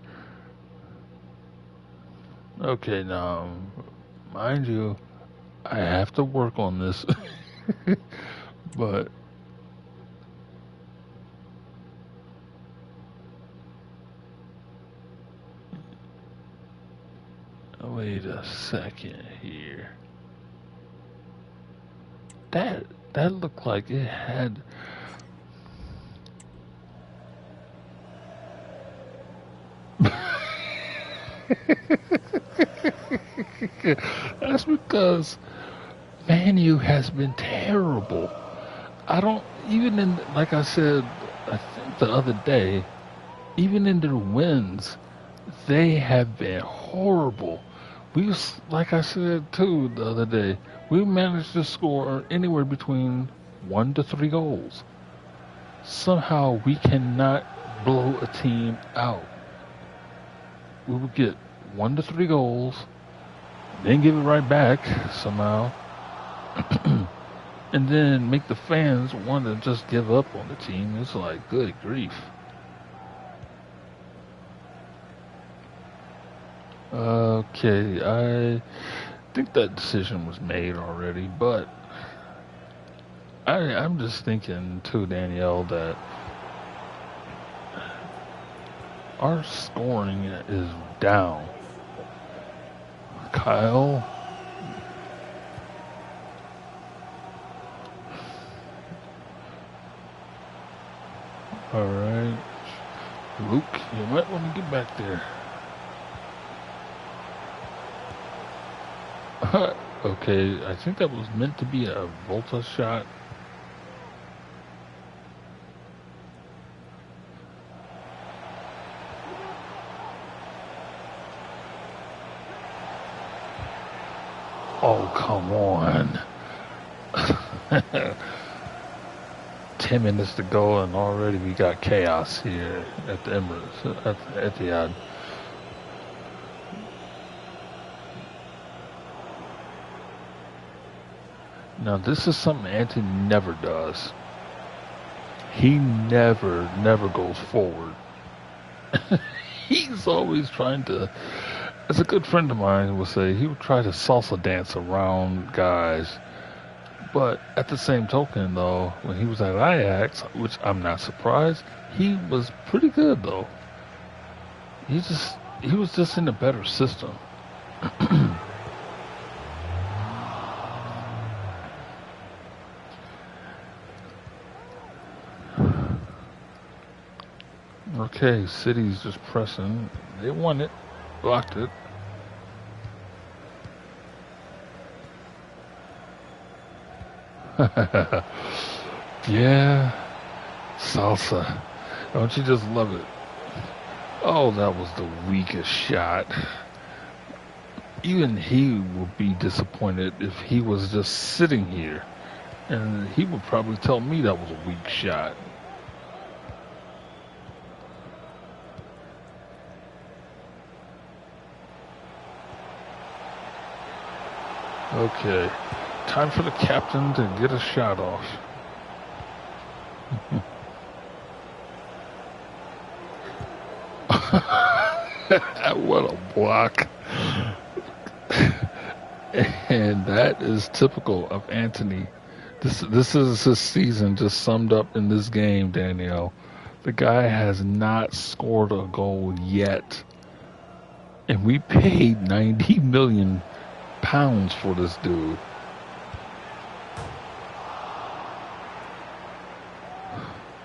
Okay, now, mind you, I have to work on this. But wait a second here. That looked like it had. That's because Manu has been terrible. I don't even in like I said, I think the other day, even in their wins, they have been horrible. Like I said too the other day, we managed to score anywhere between 1 to 3 goals. Somehow we cannot blow a team out. We will get 1 to 3 goals, then give it right back somehow. and then make the fans want to just give up on the team. It's like, good grief. Okay, I think that decision was made already, but I'm just thinking too, Danielle, that our scoring is down. Kyle. Alright. Luke, you might want to get back there. Okay, I think that was meant to be a Volta shot. Oh, come on. 10 minutes to go and already we got chaos here at the Emirates, at the Etihad. Now this is something Anthony never does. He never goes forward. He's always trying to, as a good friend of mine would say, he would try to salsa dance around guys. But at the same token, though, when he was at Ajax, which I'm not surprised, he was pretty good, though. He was just in a better system. Okay, City's just pressing. They won it, blocked it. Yeah, salsa. Don't you just love it? Oh, that was the weakest shot. Even he would be disappointed if he was just sitting here. And he would probably tell me that was a weak shot. Okay, time for the captain to get a shot off. What a block. And that is typical of Anthony. This is his season just summed up in this game, Danielle. The guy has not scored a goal yet. And we paid 90 million pounds for this dude.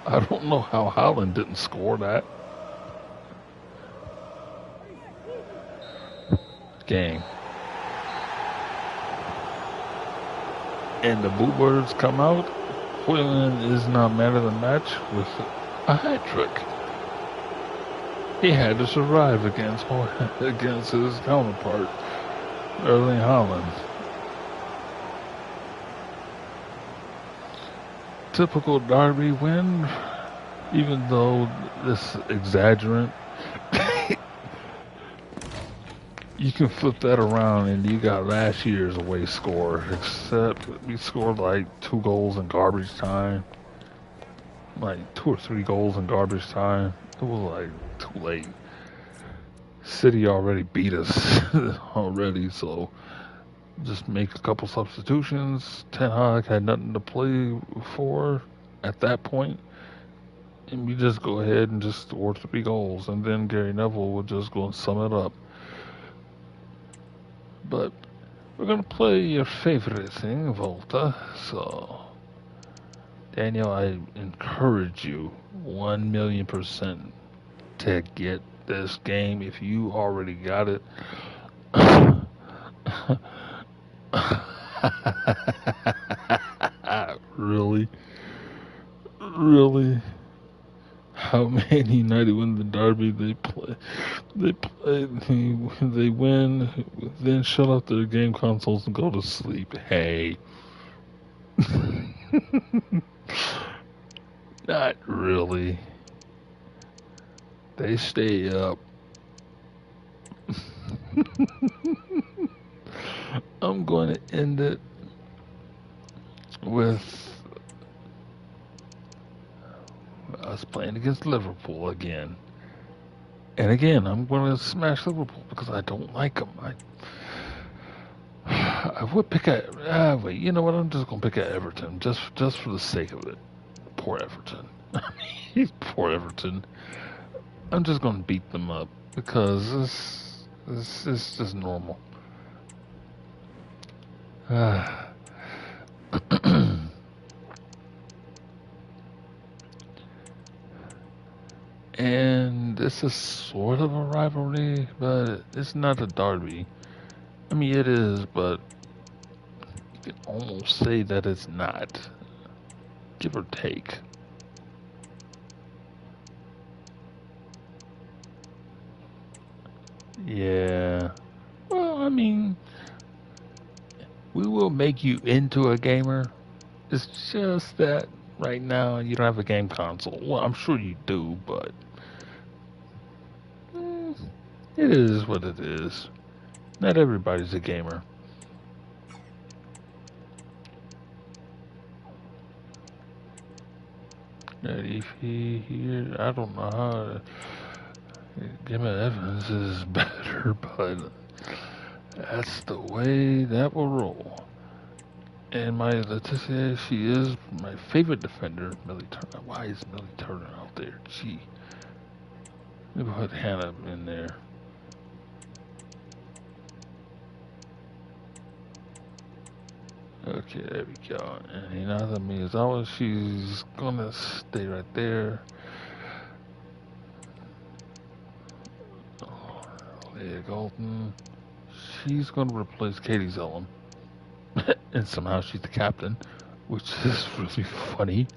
I don't know how Holland didn't score that. Game. And the Boo Birds come out. Hoyland is now man of the match with a hat trick. He had to survive against his counterpart, Erling Haaland. Typical Derby win, even though this exaggerant. You can flip that around and you got last year's away score, except we scored like 2 goals in garbage time. Like 2 or 3 goals in garbage time. It was like too late. City already beat us already, so just make a couple substitutions. Ten Hag had nothing to play for at that point. And we just go ahead and just score 3 goals, and then Gary Neville would just go and sum it up. But we're gonna play your favorite thing, Volta. So, Daniel, I encourage you 1,000,000% to get this game if you already got it. Really? Really? How Man United win the derby? They win, then shut off their game consoles and go to sleep. Hey. Not really. They stay up. I'm going to end it with us playing against Liverpool again. And again, I'm going to smash Liverpool because I don't like them. I would pick at. Wait, you know what? I'm just going to pick at Everton just for the sake of it. Poor Everton. Poor Everton. I'm just going to beat them up because this is just normal. And this is sort of a rivalry, but it's not a derby. I mean, it is, but you can almost say that it's not. Give or take. Yeah. Well, I mean, we will make you into a gamer. It's just that right now you don't have a game console. Well, I'm sure you do, but it is what it is. Not everybody's a gamer. If he, I don't know how. Jimmy Evans is better, but that's the way that will roll. And my Leticia, she is my favorite defender, Millie Turner. Why is Millie Turner out there? Gee. Let me put Hannah in there. Okay, there we go. And Hinata Miyazawa, she's gonna stay right there. Leah Golden, she's gonna replace Katie Zellum. And somehow she's the captain, which is really funny.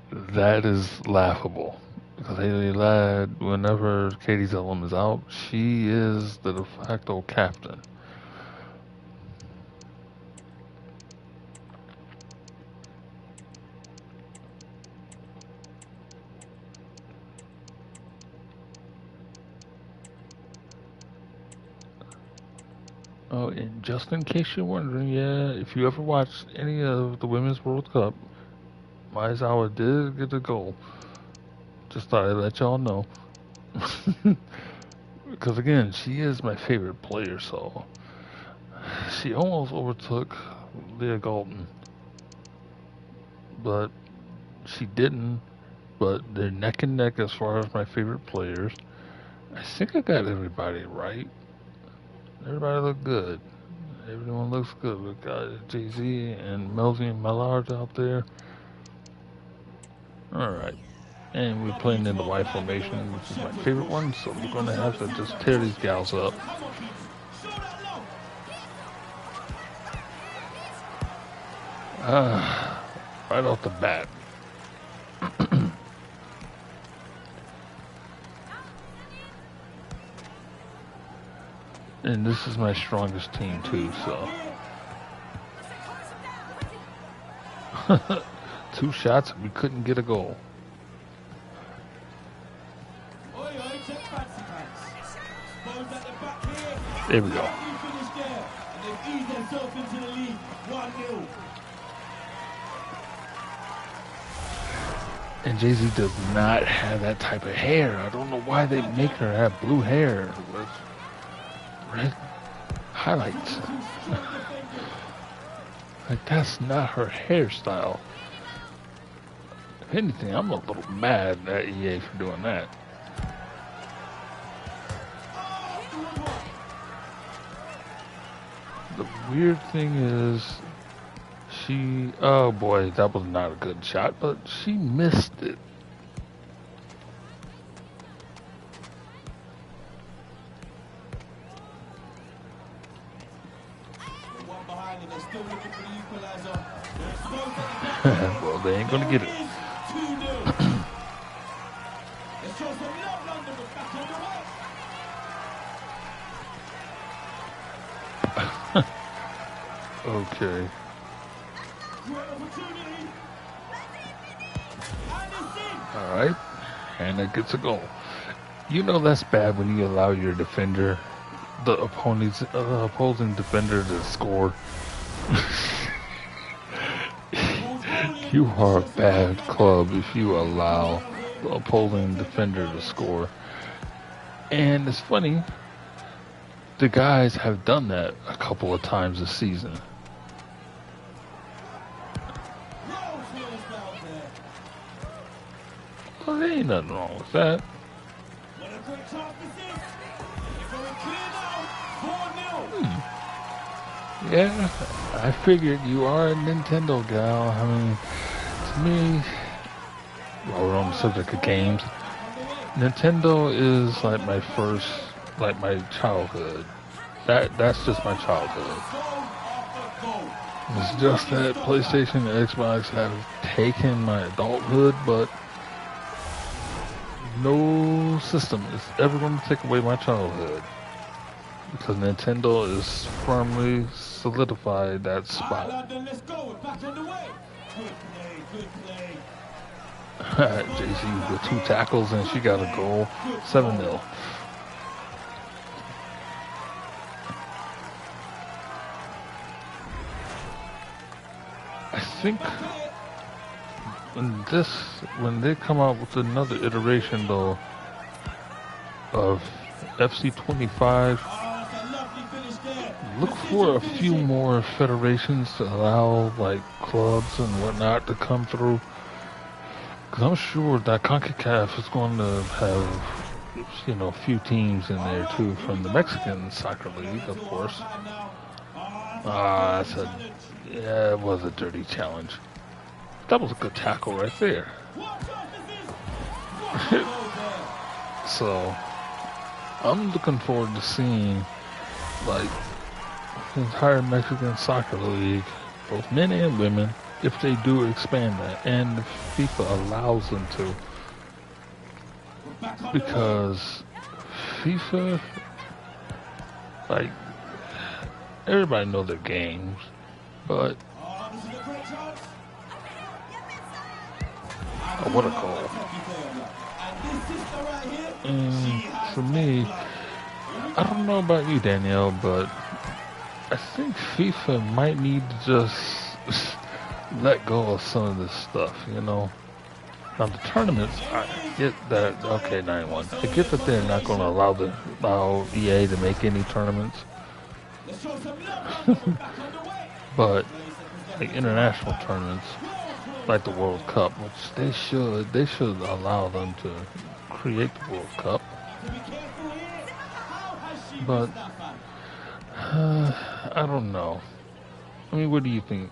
That is laughable. Because Haley Ladd, whenever Katie Zellum is out, she is the de facto captain. Oh, and just in case you're wondering, yeah, if you ever watched any of the Women's World Cup, Miyazawa did get a goal. Just thought I'd let y'all know. Because again, she is my favorite player, so she almost overtook Leah Golden, but she didn't. But they're neck and neck as far as my favorite players. I think I got everybody right. Everybody look good. Everyone looks good. We got Jay-Z and Melvin and Mallard out there. Alright. And we're playing in the Y formation, which is my favorite one, so we're going to have to just tear these gals up. Right off the bat. And this is my strongest team too, so. 2 shots, we couldn't get a goal. There we go. And Jay-Z does not have that type of hair. I don't know why they make her have blue hair with red highlights. Like, that's not her hairstyle. If anything, I'm a little mad at EA for doing that. The weird thing is, oh boy, that was not a good shot, but she missed it. Well, they ain't gonna get it. Okay. Alright. And it gets a goal. You know that's bad when you allow your defender, the opposing defender, to score. You are a bad club if you allow the opposing defender to score. And it's funny, the guys have done that a couple of times this season. Well, there ain't nothing wrong with that. Yeah, I figured you are a Nintendo gal. I mean, to me, while we're on the subject of games, Nintendo is like my first, like my childhood. That's just my childhood. It's just that PlayStation and Xbox have taken my adulthood, but no system is ever going to take away my childhood. Because Nintendo is firmly solidified that spot. Let's go. We're back on the way. Good play. JC with 2 tackles and she got a goal. 7-0. I think when they come out with another iteration though of FC25, look for a few more federations to allow like clubs and whatnot to come through, because I'm sure that CONCACAF is going to have, you know, a few teams in there too from the Mexican Soccer League, of course. Yeah, it was a dirty challenge. That was a good tackle right there. So I'm looking forward to seeing like the entire Mexican Soccer League, both men and women, if they do expand that, and if FIFA allows them to. Because FIFA, like, everybody knows their games, but oh, what a goal. And for me, I don't know about you, Danielle, but I think FIFA might need to just let go of some of this stuff, you know. Now the tournaments, I get that, okay, 9-1. I get that they're not going to allow EA to make any tournaments. But like international tournaments, like the World Cup, which they should allow them to create the World Cup. But I don't know. I mean, what do you think?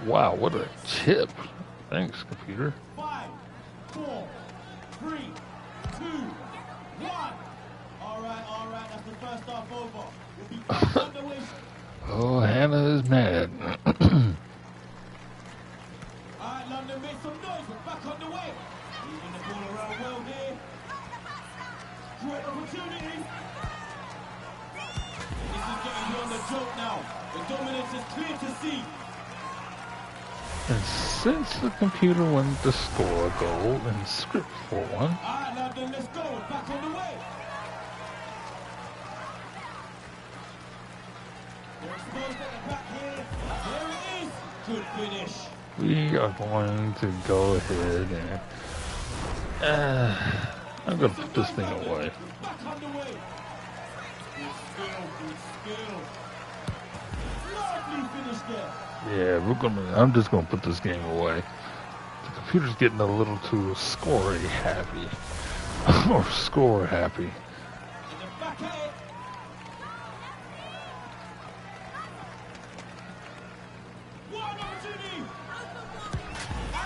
Wow, what a chip. Thanks, computer. 5, 4, 3, 2, 1. All right, that's the first half over. We'll be back on the way. Oh, Hannah is mad. Alright, London, make some noise. We're back on the way. Moving the ball around well here. Great opportunity. This is getting beyond the joke now. The dominance is clear to see. And since the computer wanted to score a goal and script for one, alright, London, let's go. We're back on the way. They're exposed at the back here. There it is. Good finish. we are going to go ahead and I'm going to put this thing away. Back on the way. Good skill. Lovely finish there. Yeah, I'm just gonna put this game away. The computer's getting a little too score happy. Or score happy.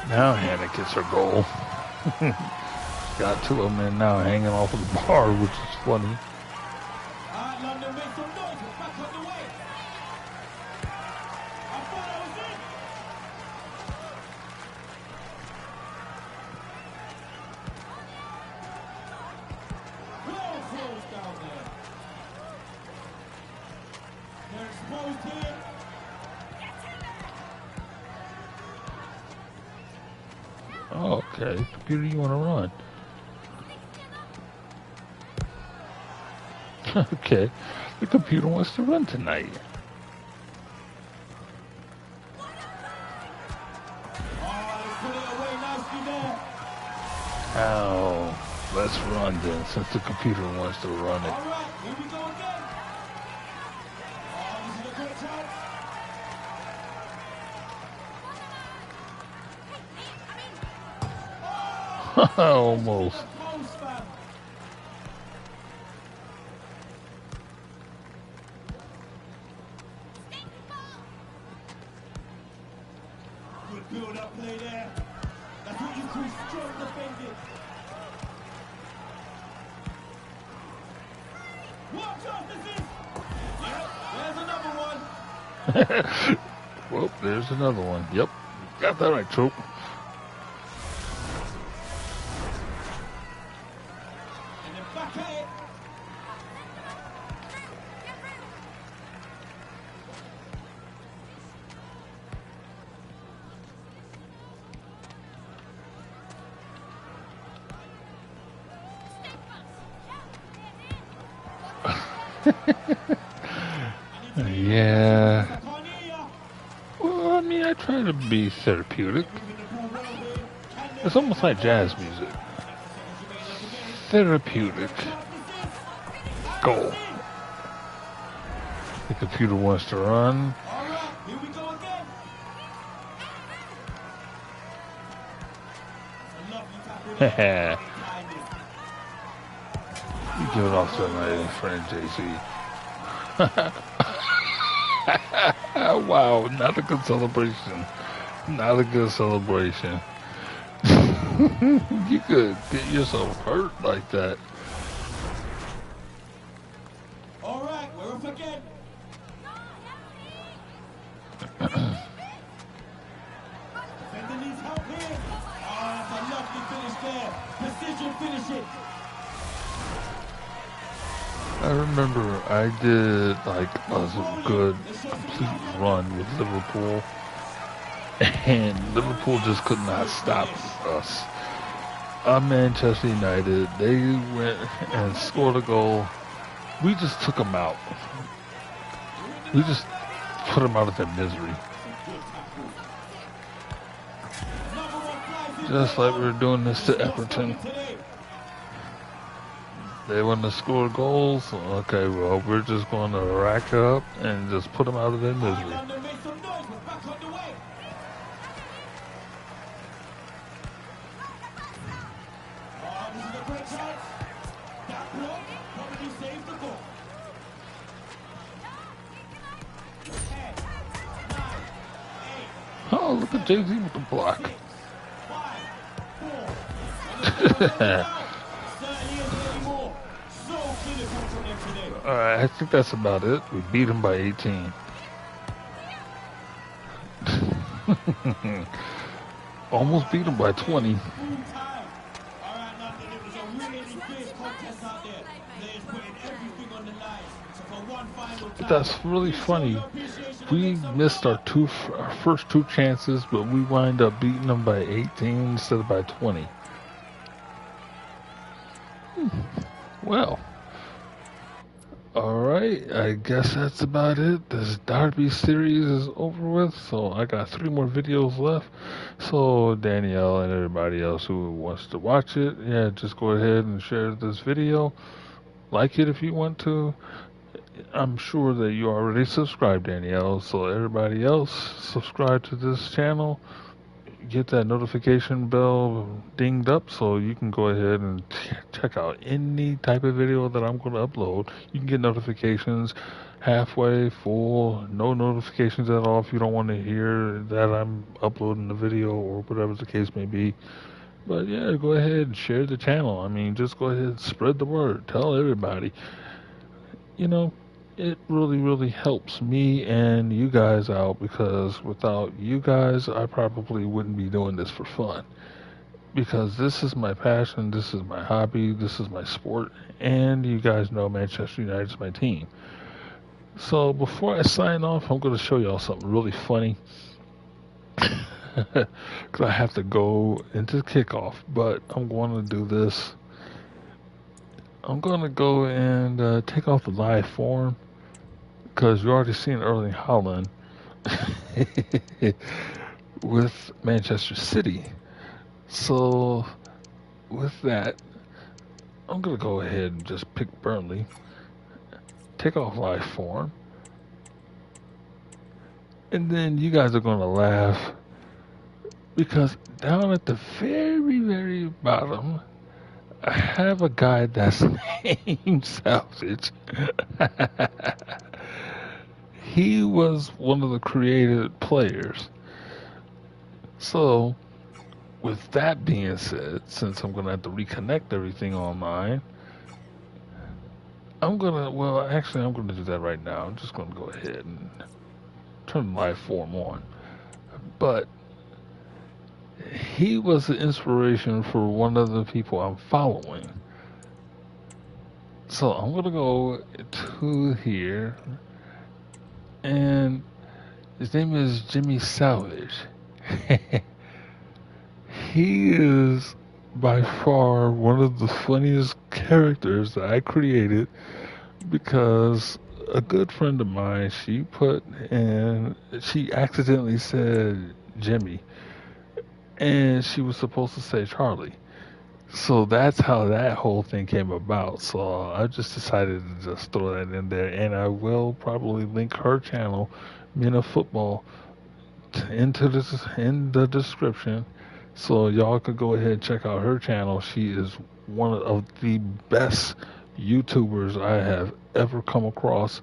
Now Hannah gets her goal. Got 2 of them in now hanging off of the bar, which is funny. London, make some noise. We're back on the way. I thought I was in. Close down there. They're exposed here. Oh, okay, computer, you want to run? Okay, the computer wants to run tonight. Oh, let's run then, since the computer wants to run it. Almost. Good build-up play there. That's what you call strong defending. Watch out, this is. Yep, there's another one. Well, there's another one. Yep, got that right, Troop. And then back at it. Yeah. Well, I mean, I try to be therapeutic. It's almost like jazz music. Therapeutic. Go. The computer wants to run. Here we go again. Haha. You give it off to my friend JC. Wow, not a good celebration. Not a good celebration. You could get yourself hurt like that. All right, we're up again. Defender needs help here. That's a lovely finish there. Precision finishing. I remember I did like a good complete run with Liverpool, and Liverpool just could not stop us. Manchester United, they went and scored a goal. We just took them out. We just put them out of their misery. Just like we were doing this to Everton. They want to score goals. Okay, well, we're just going to rack it up and just put them out of their misery. Oh, look at Jay-Z with the block. Alright, I think that's about it. We beat him by 18. Almost beat him by 20. But that's really funny. We missed our first two chances, but we wind up beating them by 18 instead of by 20. Well, alright, I guess that's about it. This Derby series is over with, so I got 3 more videos left. So Danielle and everybody else who wants to watch it, yeah, just go ahead and share this video. Like it if you want to. I'm sure that you already subscribed, Danielle, so everybody else subscribe to this channel. Get that notification bell dinged up so you can go ahead and check out any type of video that I'm going to upload. You can get notifications halfway, full, no notifications at all if you don't want to hear that I'm uploading the video or whatever the case may be. But yeah, go ahead and share the channel. I mean, just go ahead and spread the word. Tell everybody. You know, it really helps me and you guys out, because without you guys, I probably wouldn't be doing this for fun. Because this is my passion, this is my hobby, this is my sport, and you guys know Manchester United is my team. So before I sign off, I'm going to show y'all something really funny. Because I have to go into kickoff, but I'm going to do this. I'm gonna go and take off the live form because you already seen Erling Haaland with Manchester City. So with that, I'm gonna go ahead and just pick Burnley, take off live form, and then you guys are gonna laugh because down at the very, very bottom, I have a guy that's named Salvage. He was one of the created players. So, with that being said, since I'm gonna have to reconnect everything on mine, I'm gonna do that right now. I'm just gonna go ahead and turn the live form on. But he was the inspiration for one of the people I'm following. So I'm gonna go to here, and his name is Jimmy Salvage. He is by far one of the funniest characters that I created because a good friend of mine, she accidentally said Jimmy, and she was supposed to say Charlie. So that's how that whole thing came about. So I just decided to just throw that in there, and I will probably link her channel, Mina Football, into this in the description, so y'all could go ahead and check out her channel. She is one of the best YouTubers I have ever come across.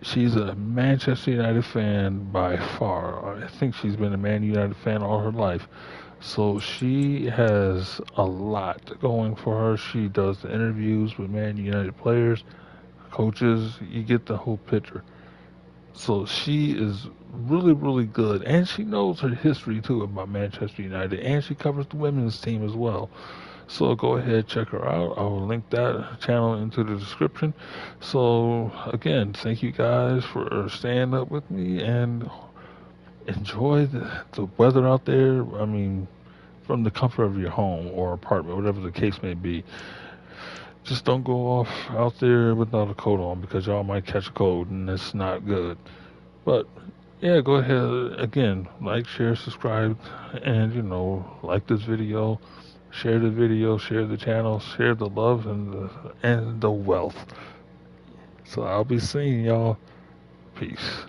She's a Manchester United fan by far. I think she's been a Man United fan all her life. So she has a lot going for her. She does the interviews with Man United players, coaches. You get the whole picture. So she is really, really good, and she knows her history too about Manchester United, and she covers the women's team as well. So go ahead, check her out. I will link that channel into the description. So again, thank you guys for staying up with me and enjoy the weather out there. I mean, from the comfort of your home or apartment, whatever the case may be. Just don't go off out there without a coat on because y'all might catch a cold and it's not good. But yeah, go ahead again, like, share, subscribe, and like this video, share the channel, share the love and the wealth. So I'll be seeing y'all. Peace.